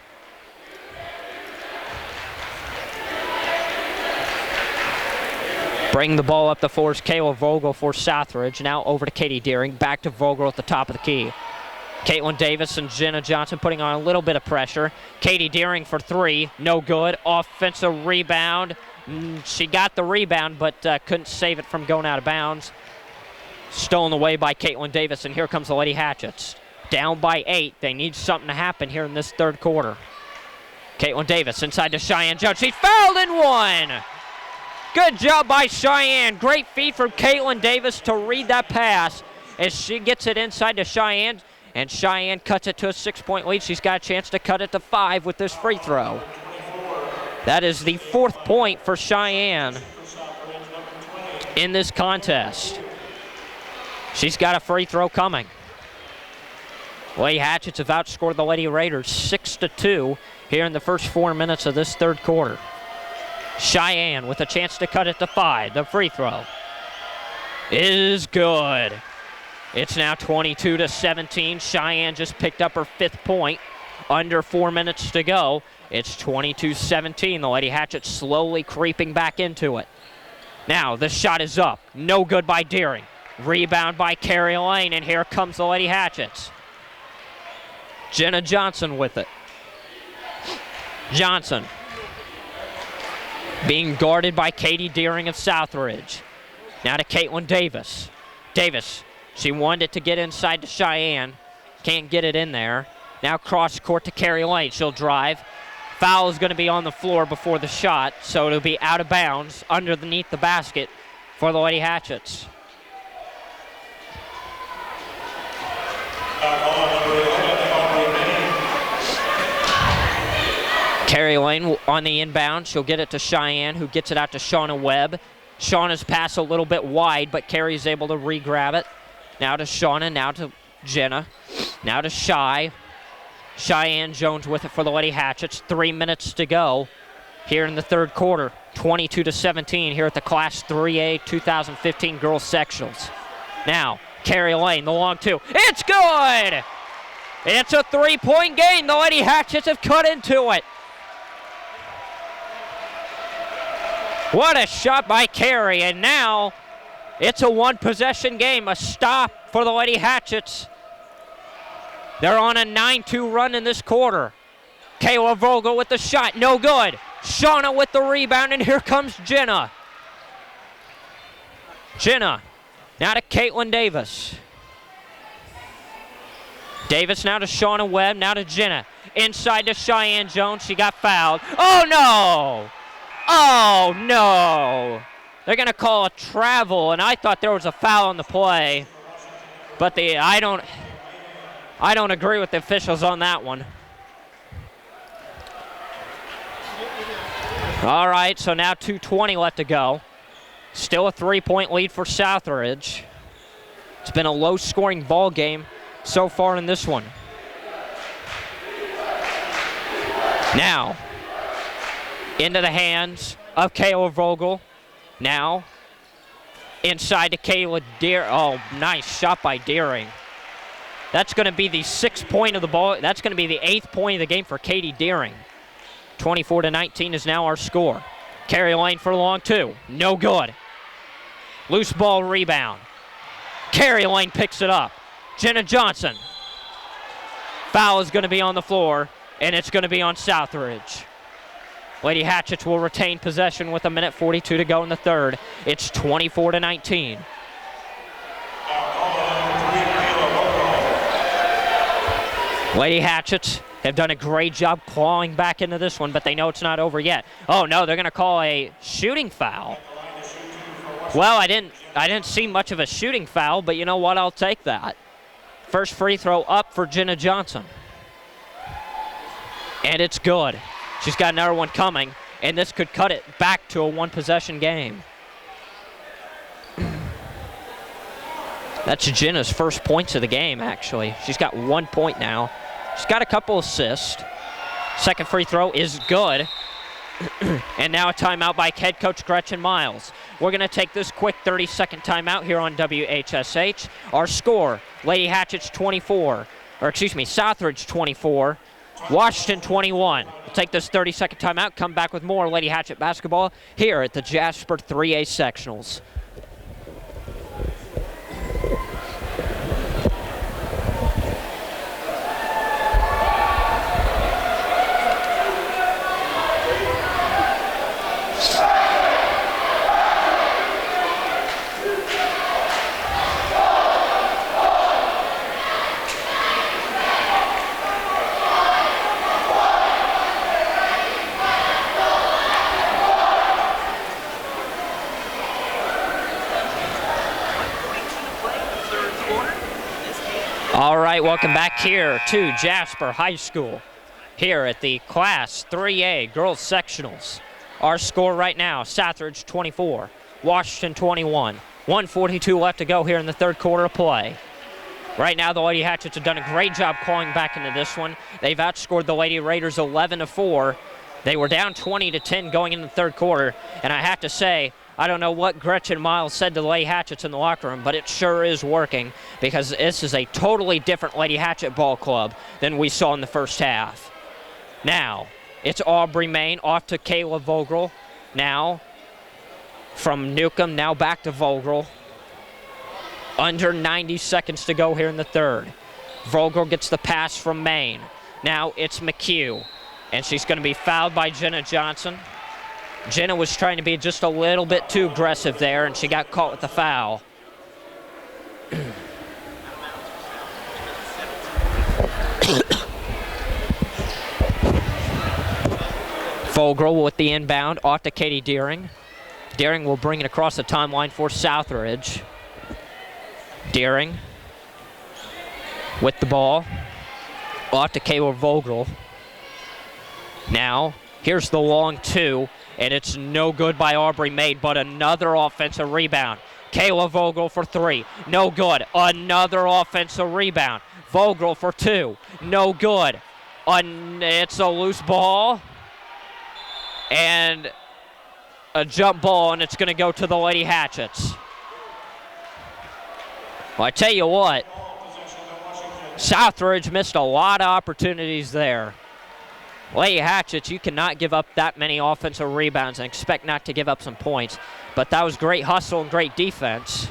[SPEAKER 1] Bring the ball up the floor is Kayla Vogel for Southridge. Now over to Katie Deering. Back to Vogel at the top of the key. Caitlin Davis and Jenna Johnson putting on a little bit of pressure. Katie Deering for 3. No good. Offensive rebound. She got the rebound, but couldn't save it from going out of bounds. Stolen away by Caitlin Davis, and here comes the Lady Hatchets. Down by 8. They need something to happen here in this third quarter. Caitlin Davis inside to Cheyenne Jones. She's fouled in 1. Good job by Cheyenne. Great feed from Caitlin Davis to read that pass as she gets it inside to Cheyenne, and Cheyenne cuts it to a 6-point lead. She's got a chance to cut it to 5 with this free throw. That is the 4th point for Cheyenne in this contest. She's got a free throw coming. Lady Hatchets have outscored the Lady Raiders 6-2 here in the first 4 minutes of this third quarter. Cheyenne with a chance to cut it to 5. The free throw is good. It's now 22-17. Cheyenne just picked up her 5th point. Under 4 minutes to go. It's 22-17. The Lady Hatchets slowly creeping back into it. Now the shot is up. No good by Deering. Rebound by Carrie Lane, and here comes the Lady Hatchets. Jenna Johnson with it. Johnson being guarded by Katie Deering of Southridge. Now to Caitlin Davis. Davis, she wanted it to get inside to Cheyenne. Can't get it in there. Now cross court to Carrie Lane. She'll drive. Foul is going to be on the floor before the shot, so it'll be out of bounds underneath the basket for the Lady Hatchets. Carrie Lane on the inbound. She'll get it to Cheyenne, who gets it out to Shauna Webb. Shauna's pass a little bit wide, but Carrie's able to re-grab it. Now to Shauna, now to Jenna, now to Cheyenne Jones with it for the Lady Hatchets. 3 minutes to go here in the third quarter. 22-17 here at the Class 3A 2015 Girls Sectionals. Now, Carrie Lane, the long 2. It's good! It's a 3-point gain. The Lady Hatchets have cut into it. What a shot by Carrie, and now It's a one-possession game, a stop for the Lady Hatchets. They're on a 9-2 run in this quarter. Kayla Vogel with the shot, no good. Shauna with the rebound, and here comes Jenna. Jenna, now to Caitlin Davis. Davis now to Shauna Webb, now to Jenna. Inside to Cheyenne Jones, she got fouled. Oh no! Oh no! They're gonna call a travel, and I thought there was a foul on the play. But I don't agree with the officials on that one. All right, so now 2:20 left to go. Still a 3-point lead for Southridge. It's been a low-scoring ball game so far in this one. Now, into the hands of Kayla Vogel. Now, inside to Kayla Deer. Oh, nice shot by Deering. That's going to be the 6th point of the ball. That's going to be the 8th point of the game for Katie Deering. 24-19 is now our score. Carry lane for long two. No good. Loose ball rebound. Carry lane picks it up. Jenna Johnson. Foul is going to be on the floor, and it's going to be on Southridge. Lady Hatchets will retain possession with 1:42 to go in the third. It's 24-19. Lady Hatchets have done a great job clawing back into this one, but they know it's not over yet. Oh no, they're going to call a shooting foul. Well, I didn't see much of a shooting foul, but you know what? I'll take that. First free throw up for Jenna Johnson. And it's good. She's got another one coming, and this could cut it back to a one-possession game. That's Jenna's first points of the game, actually. She's got 1 point now. She's got a couple assists. Second free throw is good. And now a timeout by head coach Gretchen Miles. We're going to take this quick 30-second timeout here on WHSH. Our score, Lady Hatchets 24, or excuse me, Southridge 24, Washington 21. We'll take this 30-second timeout, come back with more Lady Hatchet basketball here at the Jasper 3A Sectionals. All right, welcome back here to Jasper High School here at the Class 3A Girls Sectionals. Our score right now, Southridge 24, Washington 21. 1:42 left to go here in the third quarter of play. Right now, the Lady Hatchets have done a great job clawing back into this one. They've outscored the Lady Raiders 11-4. They were down 20-10 going into the third quarter, and I have to say, I don't know what Gretchen Miles said to the Lady Hatchets in the locker room, but it sure is working because this is a totally different Lady Hatchet ball club than we saw in the first half. Now, it's Aubrey Main off to Kayla Vogel. Now, from Newcomb, now back to Vogel. Under 90 seconds to go here in the third. Vogel gets the pass from Main. Now it's McHugh, and she's going to be fouled by Jenna Johnson. Jenna was trying to be just a little bit too aggressive there, and she got caught with the foul. Vogel with the inbound off to Katie Deering. Deering will bring it across the timeline for Southridge. Deering with the ball off to Kayla Vogel. Now, here's the long two, and it's no good by Aubrey Maid, but another offensive rebound. Kayla Vogel for three, no good. Another offensive rebound. Vogel for two, no good. It's a loose ball, and a jump ball, and it's going to go to the Lady Hatchets. Well, I tell you what, Southridge missed a lot of opportunities there. Lady Hatchets, you cannot give up that many offensive rebounds and expect not to give up some points. But that was great hustle and great defense.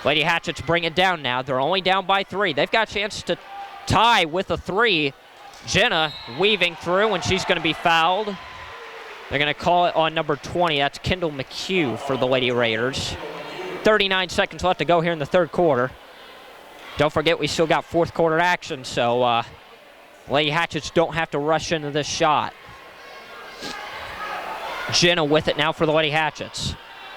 [SPEAKER 1] Lady Hatchets bring it down now. They're only down by 3. They've got a chance to tie with a 3. Jenna weaving through, and she's going to be fouled. They're going to call it on number 20. That's Kendall McHugh for the Lady Raiders. 39 seconds left to go here in the third quarter. Don't forget, we still got fourth quarter action, so Lady Hatchets don't have to rush into this shot. Jenna with it now for the Lady Hatchets.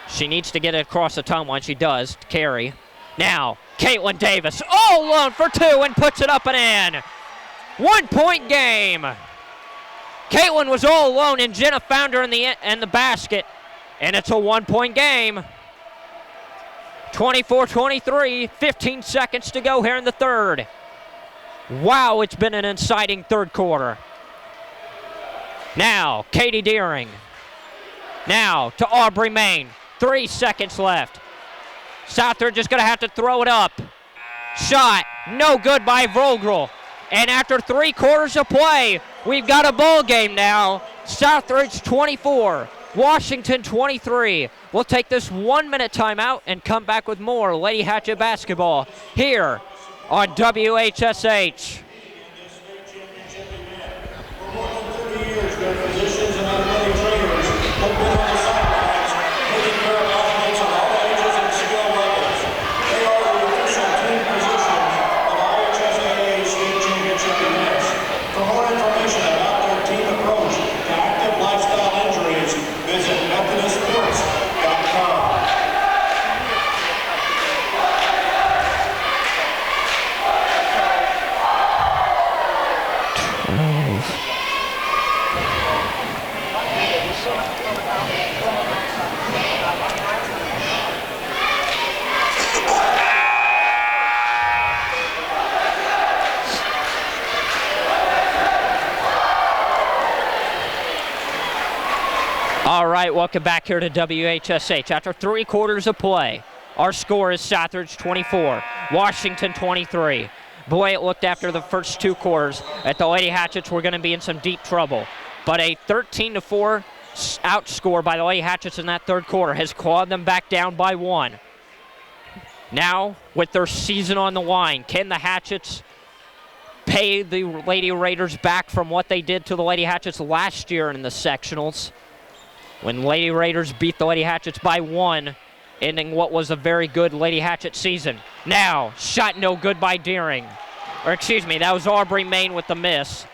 [SPEAKER 1] She needs to get it across the timeline. She does. Carry. Now, Caitlin Davis all alone for 2 and puts it up and in. 1-point game. Caitlin was all alone, and Jenna found her in the basket, and it's a 1-point game. 24-23, 15 seconds to go here in the third. Wow, it's been an exciting third quarter. Now, Katie Deering. Now to Aubrey Main. 3 seconds left. Southridge is going to have to throw it up. Shot, no good by Vogel. And after 3 quarters of play, we've got a ball game now. Southridge 24, Washington 23. We'll take this 1-minute timeout and come back with more Lady Hatchet basketball here on WHSH.
[SPEAKER 2] For more than 30 years, their physicians and athletic trainers have been on the sidelines, taking care of athletes of all ages and skill levels. They are the official team physicians of IHSAA state championship events. For more information about their team approach to active lifestyle injuries, visit MethodistSports.com.
[SPEAKER 1] All right, welcome back here to WHSH. After 3 quarters of play, our score is Southridge 24, Washington 23. Boy, it looked after the first 2 quarters that the Lady Hatchets were going to be in some deep trouble. But a 13-4 outscore by the Lady Hatchets in that third quarter has clawed them back down by 1. Now, with their season on the line, can the Hatchets pay the Lady Raiders back from what they did to the Lady Hatchets last year in the sectionals, when Lady Raiders beat the Lady Hatchets by 1, ending what was a very good Lady Hatchet season? Now, shot no good by Deering. Or excuse me, that was Aubrey Main with the miss.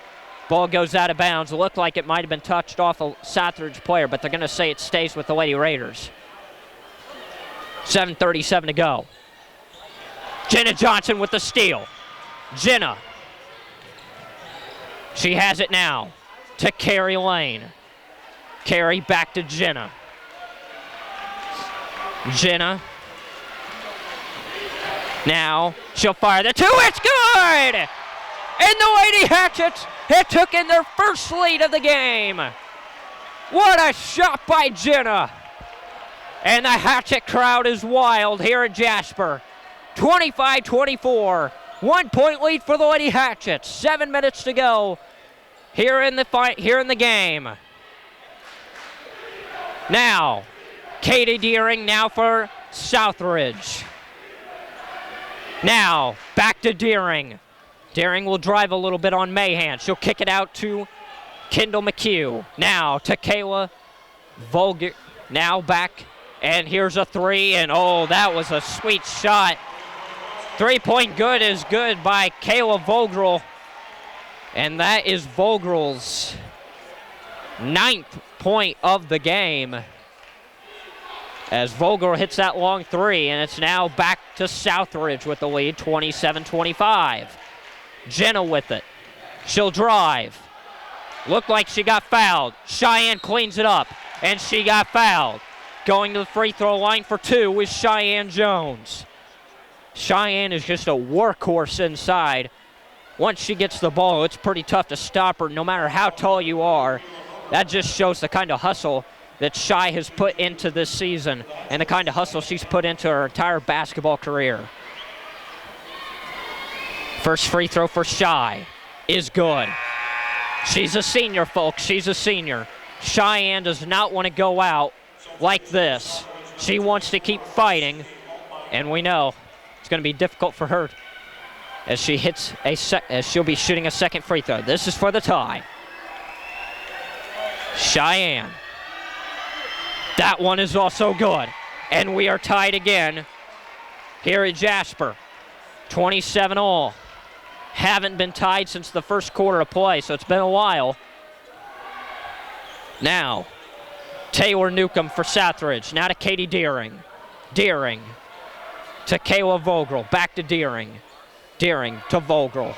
[SPEAKER 1] Ball goes out of bounds. It looked like it might have been touched off a Southridge player, but they're going to say it stays with the Lady Raiders. 7:37 to go. Jenna Johnson with the steal. Jenna. She has it now to Carrie Lane. Carrie back to Jenna. Jenna. Now she'll fire the 2. It's good! And the Lady Hatchets had took in their first lead of the game. What a shot by Jenna. And the Hatchet crowd is wild here in Jasper. 25-24. 1-point lead for the Lady Hatchets. 7 minutes to go here in the game. Now, Katie Deering now for Southridge. Now, back to Deering. Deering will drive a little bit on Mahan. She'll kick it out to Kendall McHugh. Now to Kayla Vogel. Now back, and here's a 3, and oh, that was a sweet shot. 3-point good is good by Kayla Vogel. And that is Vogel's 9th point of the game, as Vogel hits that long 3, and it's now back to Southridge with the lead, 27-25. Jenna with it. She'll drive. Looked like she got fouled. Cheyenne cleans it up, and she got fouled. Going to the free throw line for 2 is Cheyenne Jones. Cheyenne is just a workhorse inside. Once she gets the ball, it's pretty tough to stop her no matter how tall you are. That just shows the kind of hustle that Shy has put into this season and the kind of hustle she's put into her entire basketball career. First free throw for Shy is good. She's a senior, folks. She's a senior. Cheyenne does not want to go out like this. She wants to keep fighting, and we know it's going to be difficult for her as she hits as she'll be shooting a second free throw. This is for the tie. Cheyenne. That one is also good. And we are tied again here at Jasper. 27 all. Haven't been tied since the first quarter of play, so it's been a while. Now, Taylor Newcomb for Southridge. Now to Katie Deering. Deering to Kayla Vogel. Back to Deering. Deering to Vogel.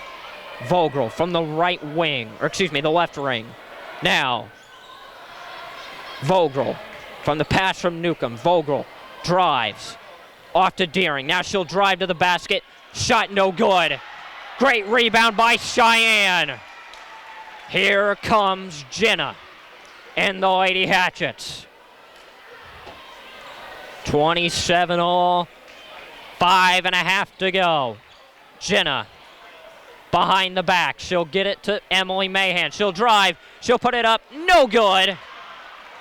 [SPEAKER 1] Vogel from the right wing, or excuse me, the left wing. Now, Vogel from the pass from Newcomb. Vogel drives off to Deering. Now she'll drive to the basket. Shot no good. Great rebound by Cheyenne. Here comes Jenna and the Lady Hatchets. 27 all, 5.5 to go. Jenna behind the back. She'll get it to Emily Mahan. She'll drive. She'll put it up. No good.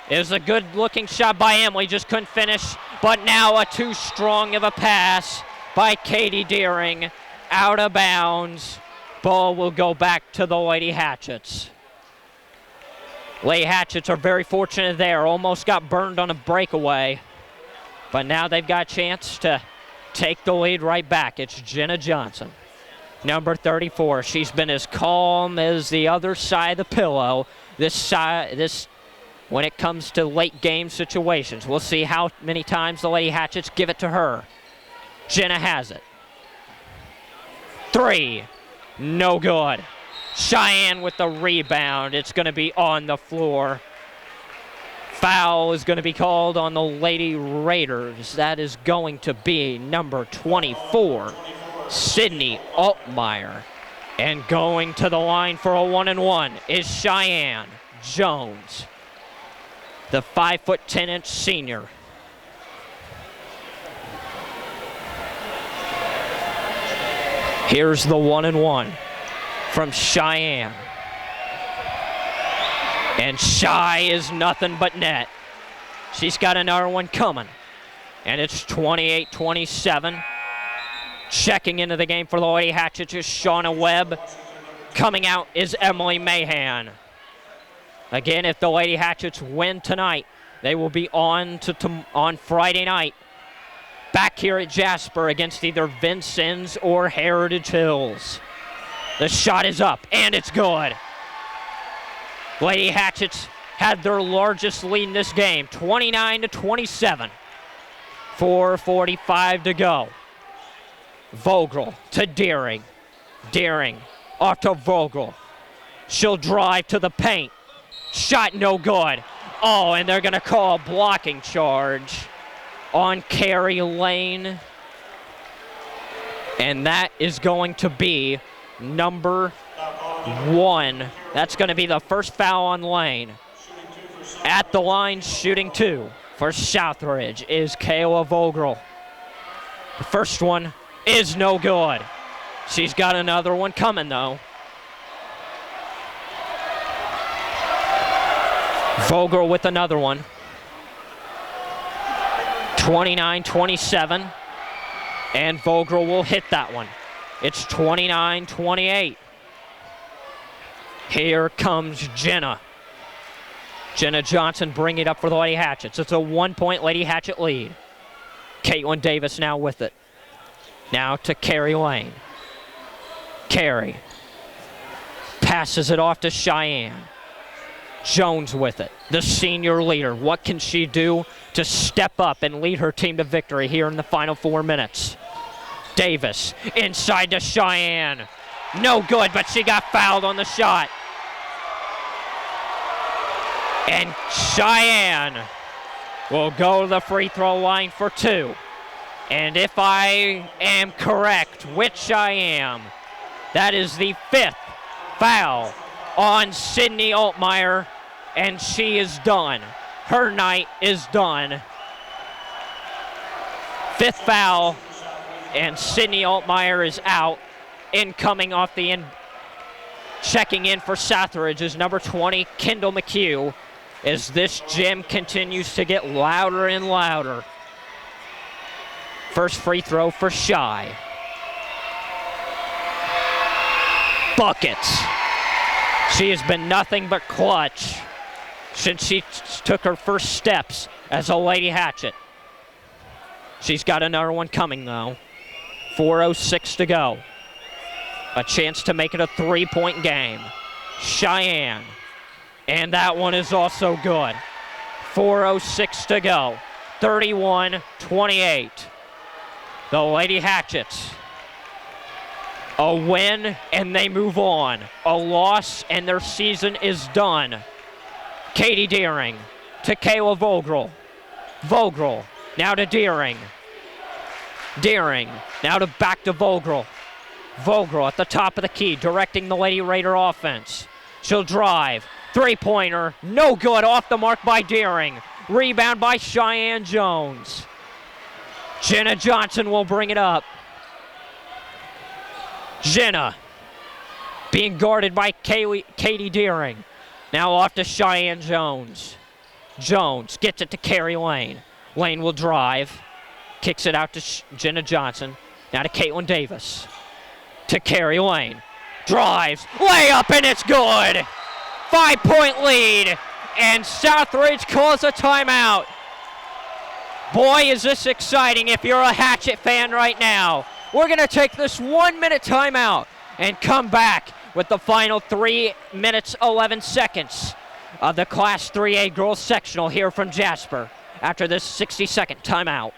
[SPEAKER 1] It was a good-looking shot by Emily. Just couldn't finish. But now a too strong of a pass by Katie Deering. Out of bounds. Ball will go back to the Lady Hatchets. Lady Hatchets are very fortunate there. Almost got burned on a breakaway. But now they've got a chance to take the lead right back. It's Jenna Johnson, number 34. She's been as calm as the other side of the pillow when it comes to late game situations. We'll see how many times the Lady Hatchets give it to her. Jenna has it. 3, no good. Cheyenne with the rebound. It's going to be on the floor. Foul is going to be called on the Lady Raiders. That is going to be number 24, Sydney Altmeyer. And going to the line for a 1-and-1 is Cheyenne Jones, the 5'10" senior. Here's the 1-and-1 from Cheyenne. And Shy is nothing but net. She's got another one coming. And it's 28-27. Checking into the game for the Lady Hatchets is Shauna Webb. Coming out is Emily Mahan. Again, if the Lady Hatchets win tonight, they will be on Friday night back here at Jasper against either Vincennes or Heritage Hills. The shot is up, and it's good. Lady Hatchets had their largest lead in this game, 29-27. 4:45 to go. Vogel to Deering. Deering off to Vogel. She'll drive to the paint. Shot no good. Oh, and they're going to call a blocking charge on Carrie Lane. And that is going to be number 1. That's going to be the first foul on Lane. At the line, shooting 2 for Southridge is Kayla Vogel. The first one is no good. She's got another one coming, though. Vogel with another one. 29-27. And Vogel will hit that one. It's 29-28. Here comes Jenna. Jenna Johnson bringing it up for the Lady Hatchets. It's a 1-point Lady Hatchet lead. Caitlin Davis now with it. Now to Carrie Lane. Carrie passes it off to Cheyenne. Jones with it, the senior leader. What can she do to step up and lead her team to victory here in the final 4 minutes? Davis inside to Cheyenne. No good, but she got fouled on the shot. And Cheyenne will go to the free throw line for 2. And if I am correct, which I am, that is the 5th foul on Sydney Altmeyer, and she is done. Her night is done. 5th foul, and Sydney Altmeyer is out. Incoming off the Checking in for Southridge is number 20, Kendall McHugh, as this gym continues to get louder and louder. First free throw for Shy. Buckets. She has been nothing but clutch since she took her first steps as a Lady Hatchet. She's got another one coming, though. 4:06 to go. A chance to make it a three-point game. Cheyenne. And that one is also good. 4:06 to go. 31-28. The Lady Hatchets. A win, and they move on. A loss, and their season is done. Katie Deering to Kayla Vogel. Vogel now to Deering. Deering now back to Vogel. Vogel at the top of the key, directing the Lady Raider offense. She'll drive. Three-pointer, no good, off the mark by Deering. Rebound by Cheyenne Jones. Jenna Johnson will bring it up. Jenna being guarded by Katie Deering. Now off to Cheyenne Jones. Jones gets it to Carrie Lane. Lane will drive. Kicks it out to Jenna Johnson. Now to Caitlin Davis. To Carrie Lane. Drives. Layup, and it's good. 5-point lead. And Southridge calls a timeout. Boy, is this exciting if you're a Hatchet fan right now. We're going to take this 1-minute timeout and come back with the final 3 minutes, 11 seconds of the Class 3A girls sectional here from Jasper after this 60-second timeout.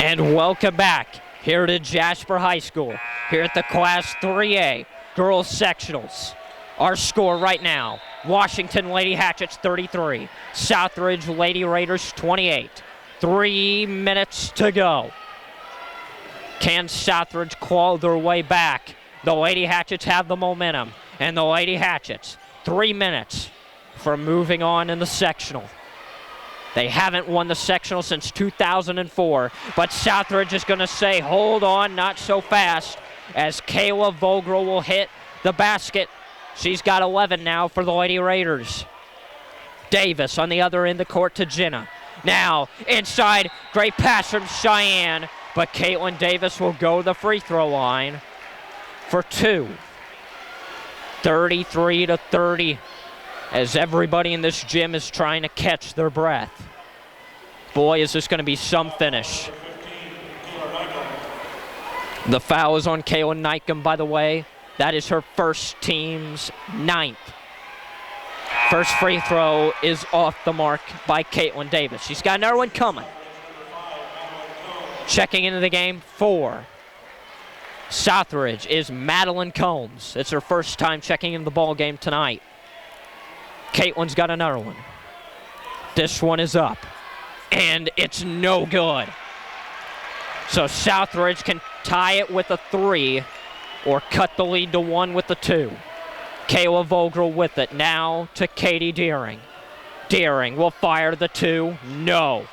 [SPEAKER 1] And welcome back here to Jasper High School, here at the Class 3A Girls Sectionals. Our score right now, Washington Lady Hatchets 33, Southridge Lady Raiders 28. 3 minutes to go. Can Southridge claw their way back? The Lady Hatchets have the momentum, and the Lady Hatchets, 3 minutes from moving on in the sectional. They haven't won the sectional since 2004, but Southridge is going to say, hold on, not so fast, as Kayla Vogel will hit the basket. She's got 11 now for the Lady Raiders. Davis on the other end of the court to Jenna. Now, inside, great pass from Cheyenne, but Caitlin Davis will go to the free throw line for two. 33-30. As everybody in this gym is trying to catch their breath. Boy, is this going to be some finish. The foul is on Kaylin Nykum, by the way. That is her first team's 9th. First free throw is off the mark by Caitlin Davis. She's got another one coming. Checking into the game for Southridge is Madeline Combs. It's her first time checking into the ball game tonight. Caitlin's got another one. This one is up, and it's no good. So Southridge can tie it with a 3 or cut the lead to 1 with the 2. Kayla Vogel with it now to Katie Deering. Deering will fire the 2. No.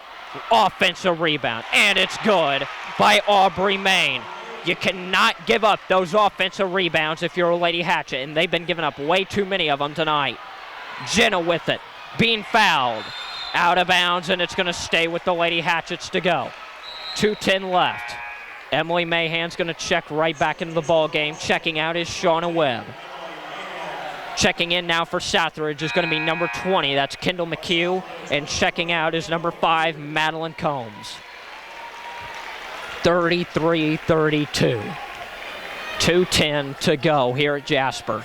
[SPEAKER 1] Offensive rebound, and it's good by Aubrey Main. You cannot give up those offensive rebounds if you're a Lady Hatchet, and they've been giving up way too many of them tonight. Jenna with it, being fouled, out of bounds, and it's going to stay with the Lady Hatchets to go. 2:10 left. Emily Mahan's going to check right back into the ball game. Checking out is Shauna Webb. Checking in now for Southridge is going to be number 20. That's Kendall McHugh, and checking out is number 5, Madeline Combs. 33-32. 2:10 to go here at Jasper.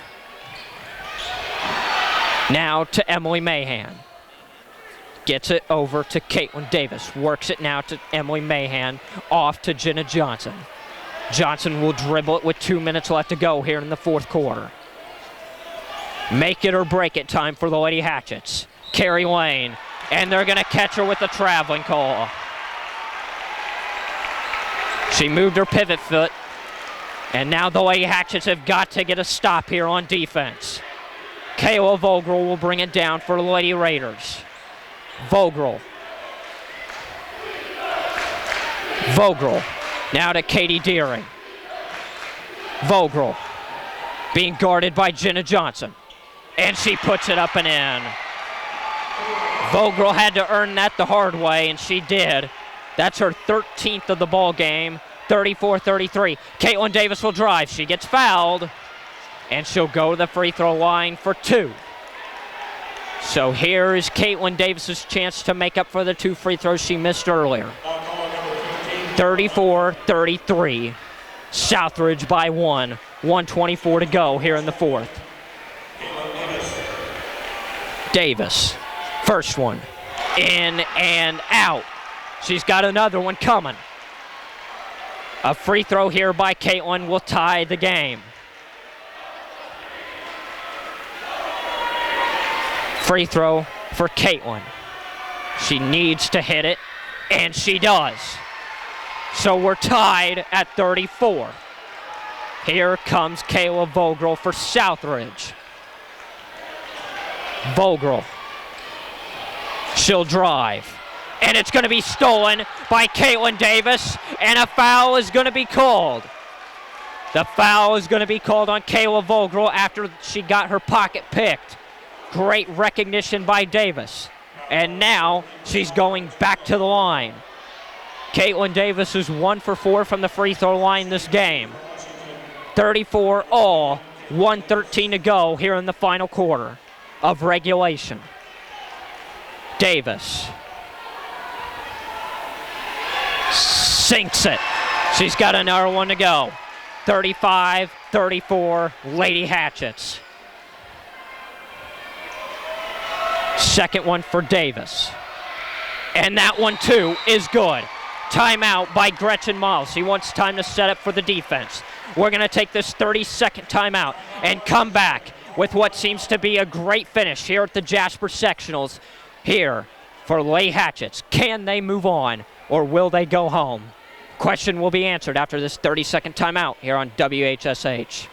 [SPEAKER 1] Now to Emily Mahan. Gets it over to Caitlin Davis. Works it now to Emily Mahan. Off to Jenna Johnson. Johnson will dribble it with 2 minutes left to go here in the fourth quarter. Make it or break it time for the Lady Hatchets. Carrie Lane. And they're going to catch her with a traveling call. She moved her pivot foot. And now the Lady Hatchets have got to get a stop here on defense. Kayla Vogel will bring it down for the Lady Raiders. Vogel. Now to Katie Deering. Vogel. Being guarded by Jenna Johnson. And she puts it up and in. Vogel had to earn that the hard way, and she did. That's her 13th of the ball game. 34-33. Caitlin Davis will drive. She gets fouled. And she'll go to the free throw line for 2. So here is Caitlin Davis's chance to make up for the 2 free throws she missed earlier. 34-33. Southridge by 1. 1:24 to go here in the fourth. Davis. First one. In and out. She's got another one coming. A free throw here by Caitlin will tie the game. Free throw for Caitlin. She needs to hit it, and she does. So we're tied at 34. Here comes Kayla Vogel for Southridge. Vogel. She'll drive. And it's going to be stolen by Caitlin Davis, and a foul is going to be called. The foul is going to be called on Kayla Vogel after she got her pocket picked. Great recognition by Davis. And now she's going back to the line. Caitlin Davis is 1 for 4 from the free throw line this game. 34 all, 1:13 to go here in the final quarter of regulation. Davis. Sinks it. She's got another one to go. 35-34, Lady Hatchets. Second one for Davis. And that one, too, is good. Timeout by Gretchen Miles. He wants time to set up for the defense. We're going to take this 30-second timeout and come back with what seems to be a great finish here at the Jasper Sectionals here for Lady Hatchets. Can they move on, or will they go home? Question will be answered after this 30-second timeout here on WHSH.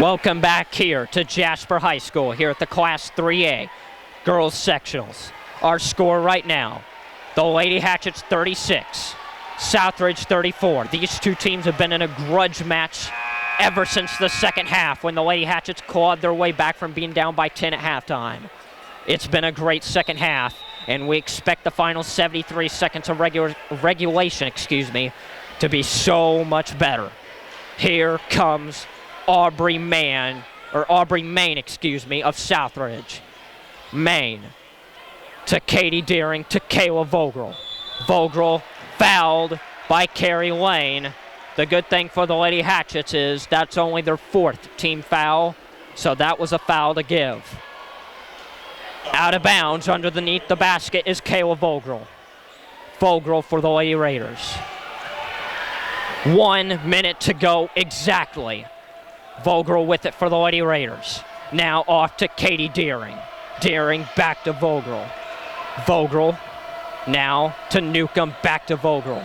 [SPEAKER 1] Welcome back here to Jasper High School here at the Class 3A Girls Sectionals. Our score right now, the Lady Hatchets 36, Southridge 34. These two teams have been in a grudge match ever since the second half when the Lady Hatchets clawed their way back from being down by 10 at halftime. It's been a great second half, and we expect the final 73 seconds of regulation to be so much better. Here comes Aubrey Main of Southridge. Main to Katie Deering to Kayla Vogel. Vogel fouled by Carrie Lane. The good thing for the Lady Hatchets is that's only their 4th team foul, so that was a foul to give. Out of bounds underneath the basket is Kayla Vogel. Vogel for the Lady Raiders. 1 minute to go exactly. Vogel with it for the Lady Raiders. Now off to Katie Deering. Deering back to Vogel. Vogel now to Newcomb, back to Vogel.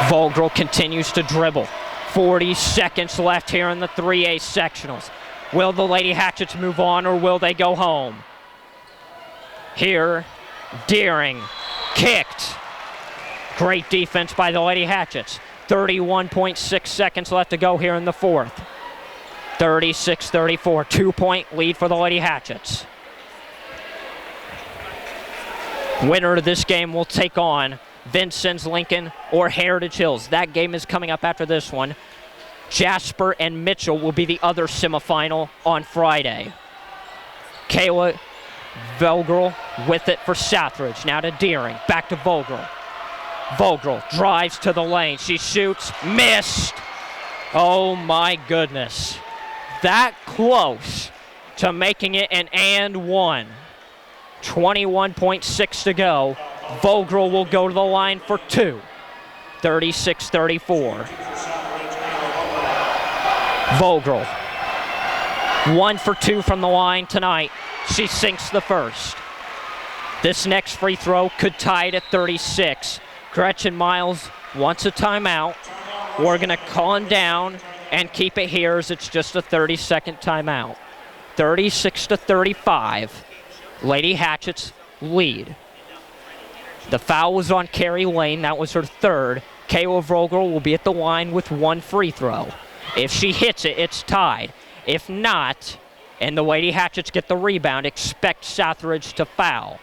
[SPEAKER 1] Vogel continues to dribble. 40 seconds left here in the 3A sectionals. Will the Lady Hatchets move on, or will they go home? Here, Deering kicked. Great defense by the Lady Hatchets. 31.6 seconds left to go here in the fourth. 36-34, 2-point lead for the Lady Hatchets. Winner of this game will take on Vincennes Lincoln or Heritage Hills. That game is coming up after this one. Jasper and Mitchell will be the other semifinal on Friday. Kayla Vogel with it for Southridge. Now to Deering, back to Vogel. Vogel drives to the lane. She shoots, missed. Oh my goodness. That close to making it an and one. 21.6 to go. Vogel will go to the line for two. 36-34. Vogel, 1 for 2 from the line tonight. She sinks the first. This next free throw could tie it at 36. Gretchen Miles wants a timeout. We're going to calm down and keep it here as it's just a 30-second timeout. 36-35. Lady Hatchets lead. The foul was on Carrie Lane. That was her third. Kayla Vogel will be at the line with 1 free throw. If she hits it, it's tied. If not, and the Lady Hatchets get the rebound, expect Southridge to foul.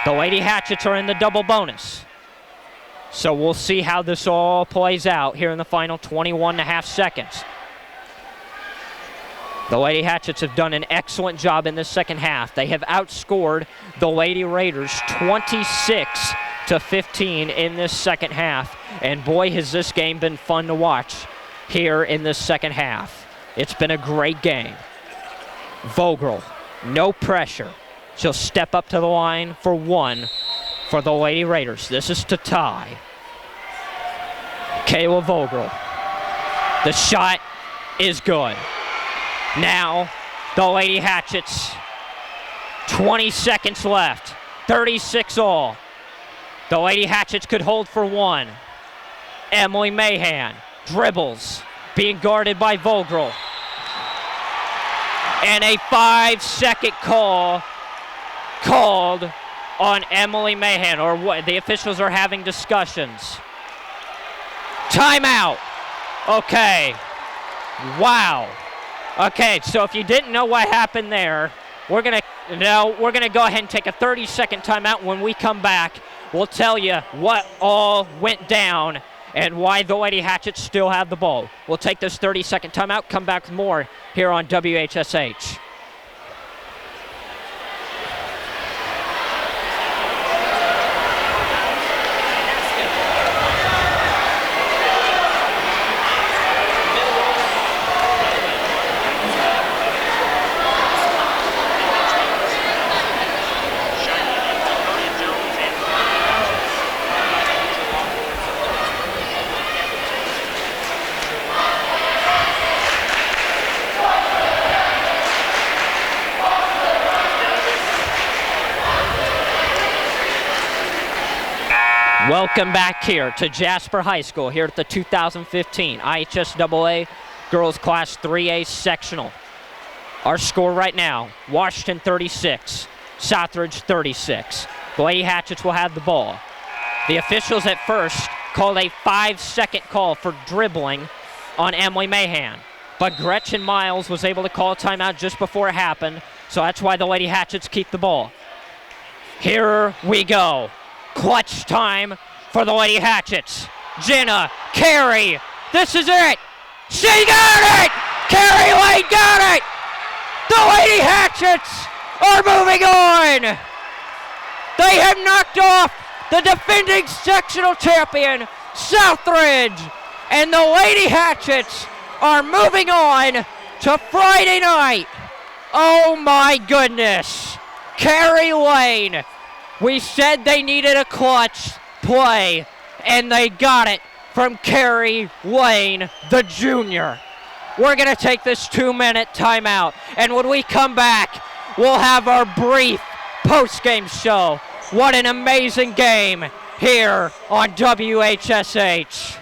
[SPEAKER 1] The Lady Hatchets are in the double bonus. So we'll see how this all plays out here in the final 21.5 seconds. The Lady Hatchets have done an excellent job in this second half. They have outscored the Lady Raiders 26-15 in this second half. And boy, has this game been fun to watch here in this second half. It's been a great game. Vogel, no pressure. She'll step up to the line for 1 for the Lady Raiders. This is to tie. Kayla Vogel. The shot is good. Now, the Lady Hatchets, 20 seconds left, 36 all. The Lady Hatchets could hold for 1. Emily Mahan dribbles, being guarded by Vogel. And a 5-second call called on Emily Mahan, or what? The officials are having discussions. Timeout. Okay. Wow. Okay, so if you didn't know what happened there, we're gonna go ahead and take a 30-second timeout. When we come back, we'll tell you what all went down and why the Lady Hatchets still have the ball. We'll take this 30-second timeout, come back with more here on WHSH. Welcome back here to Jasper High School here at the 2015 IHSAA Girls Class 3A Sectional. Our score right now, Washington 36, Southridge 36. The Lady Hatchets will have the ball. The officials at first called a 5-second call for dribbling on Emily Mahan, but Gretchen Miles was able to call a timeout just before it happened, so that's why the Lady Hatchets keep the ball. Here we go. Clutch time for the Lady Hatchets. Jenna, Carrie, this is it. She got it! Carrie Lane got it! The Lady Hatchets are moving on. They have knocked off the defending sectional champion, Southridge, and the Lady Hatchets are moving on to Friday night. Oh my goodness. Carrie Lane. We said they needed a clutch play, and they got it from Carrie Lane, the junior. We're going to take this 2-minute timeout, and when we come back, we'll have our brief post-game show. What an amazing game here on WHSH.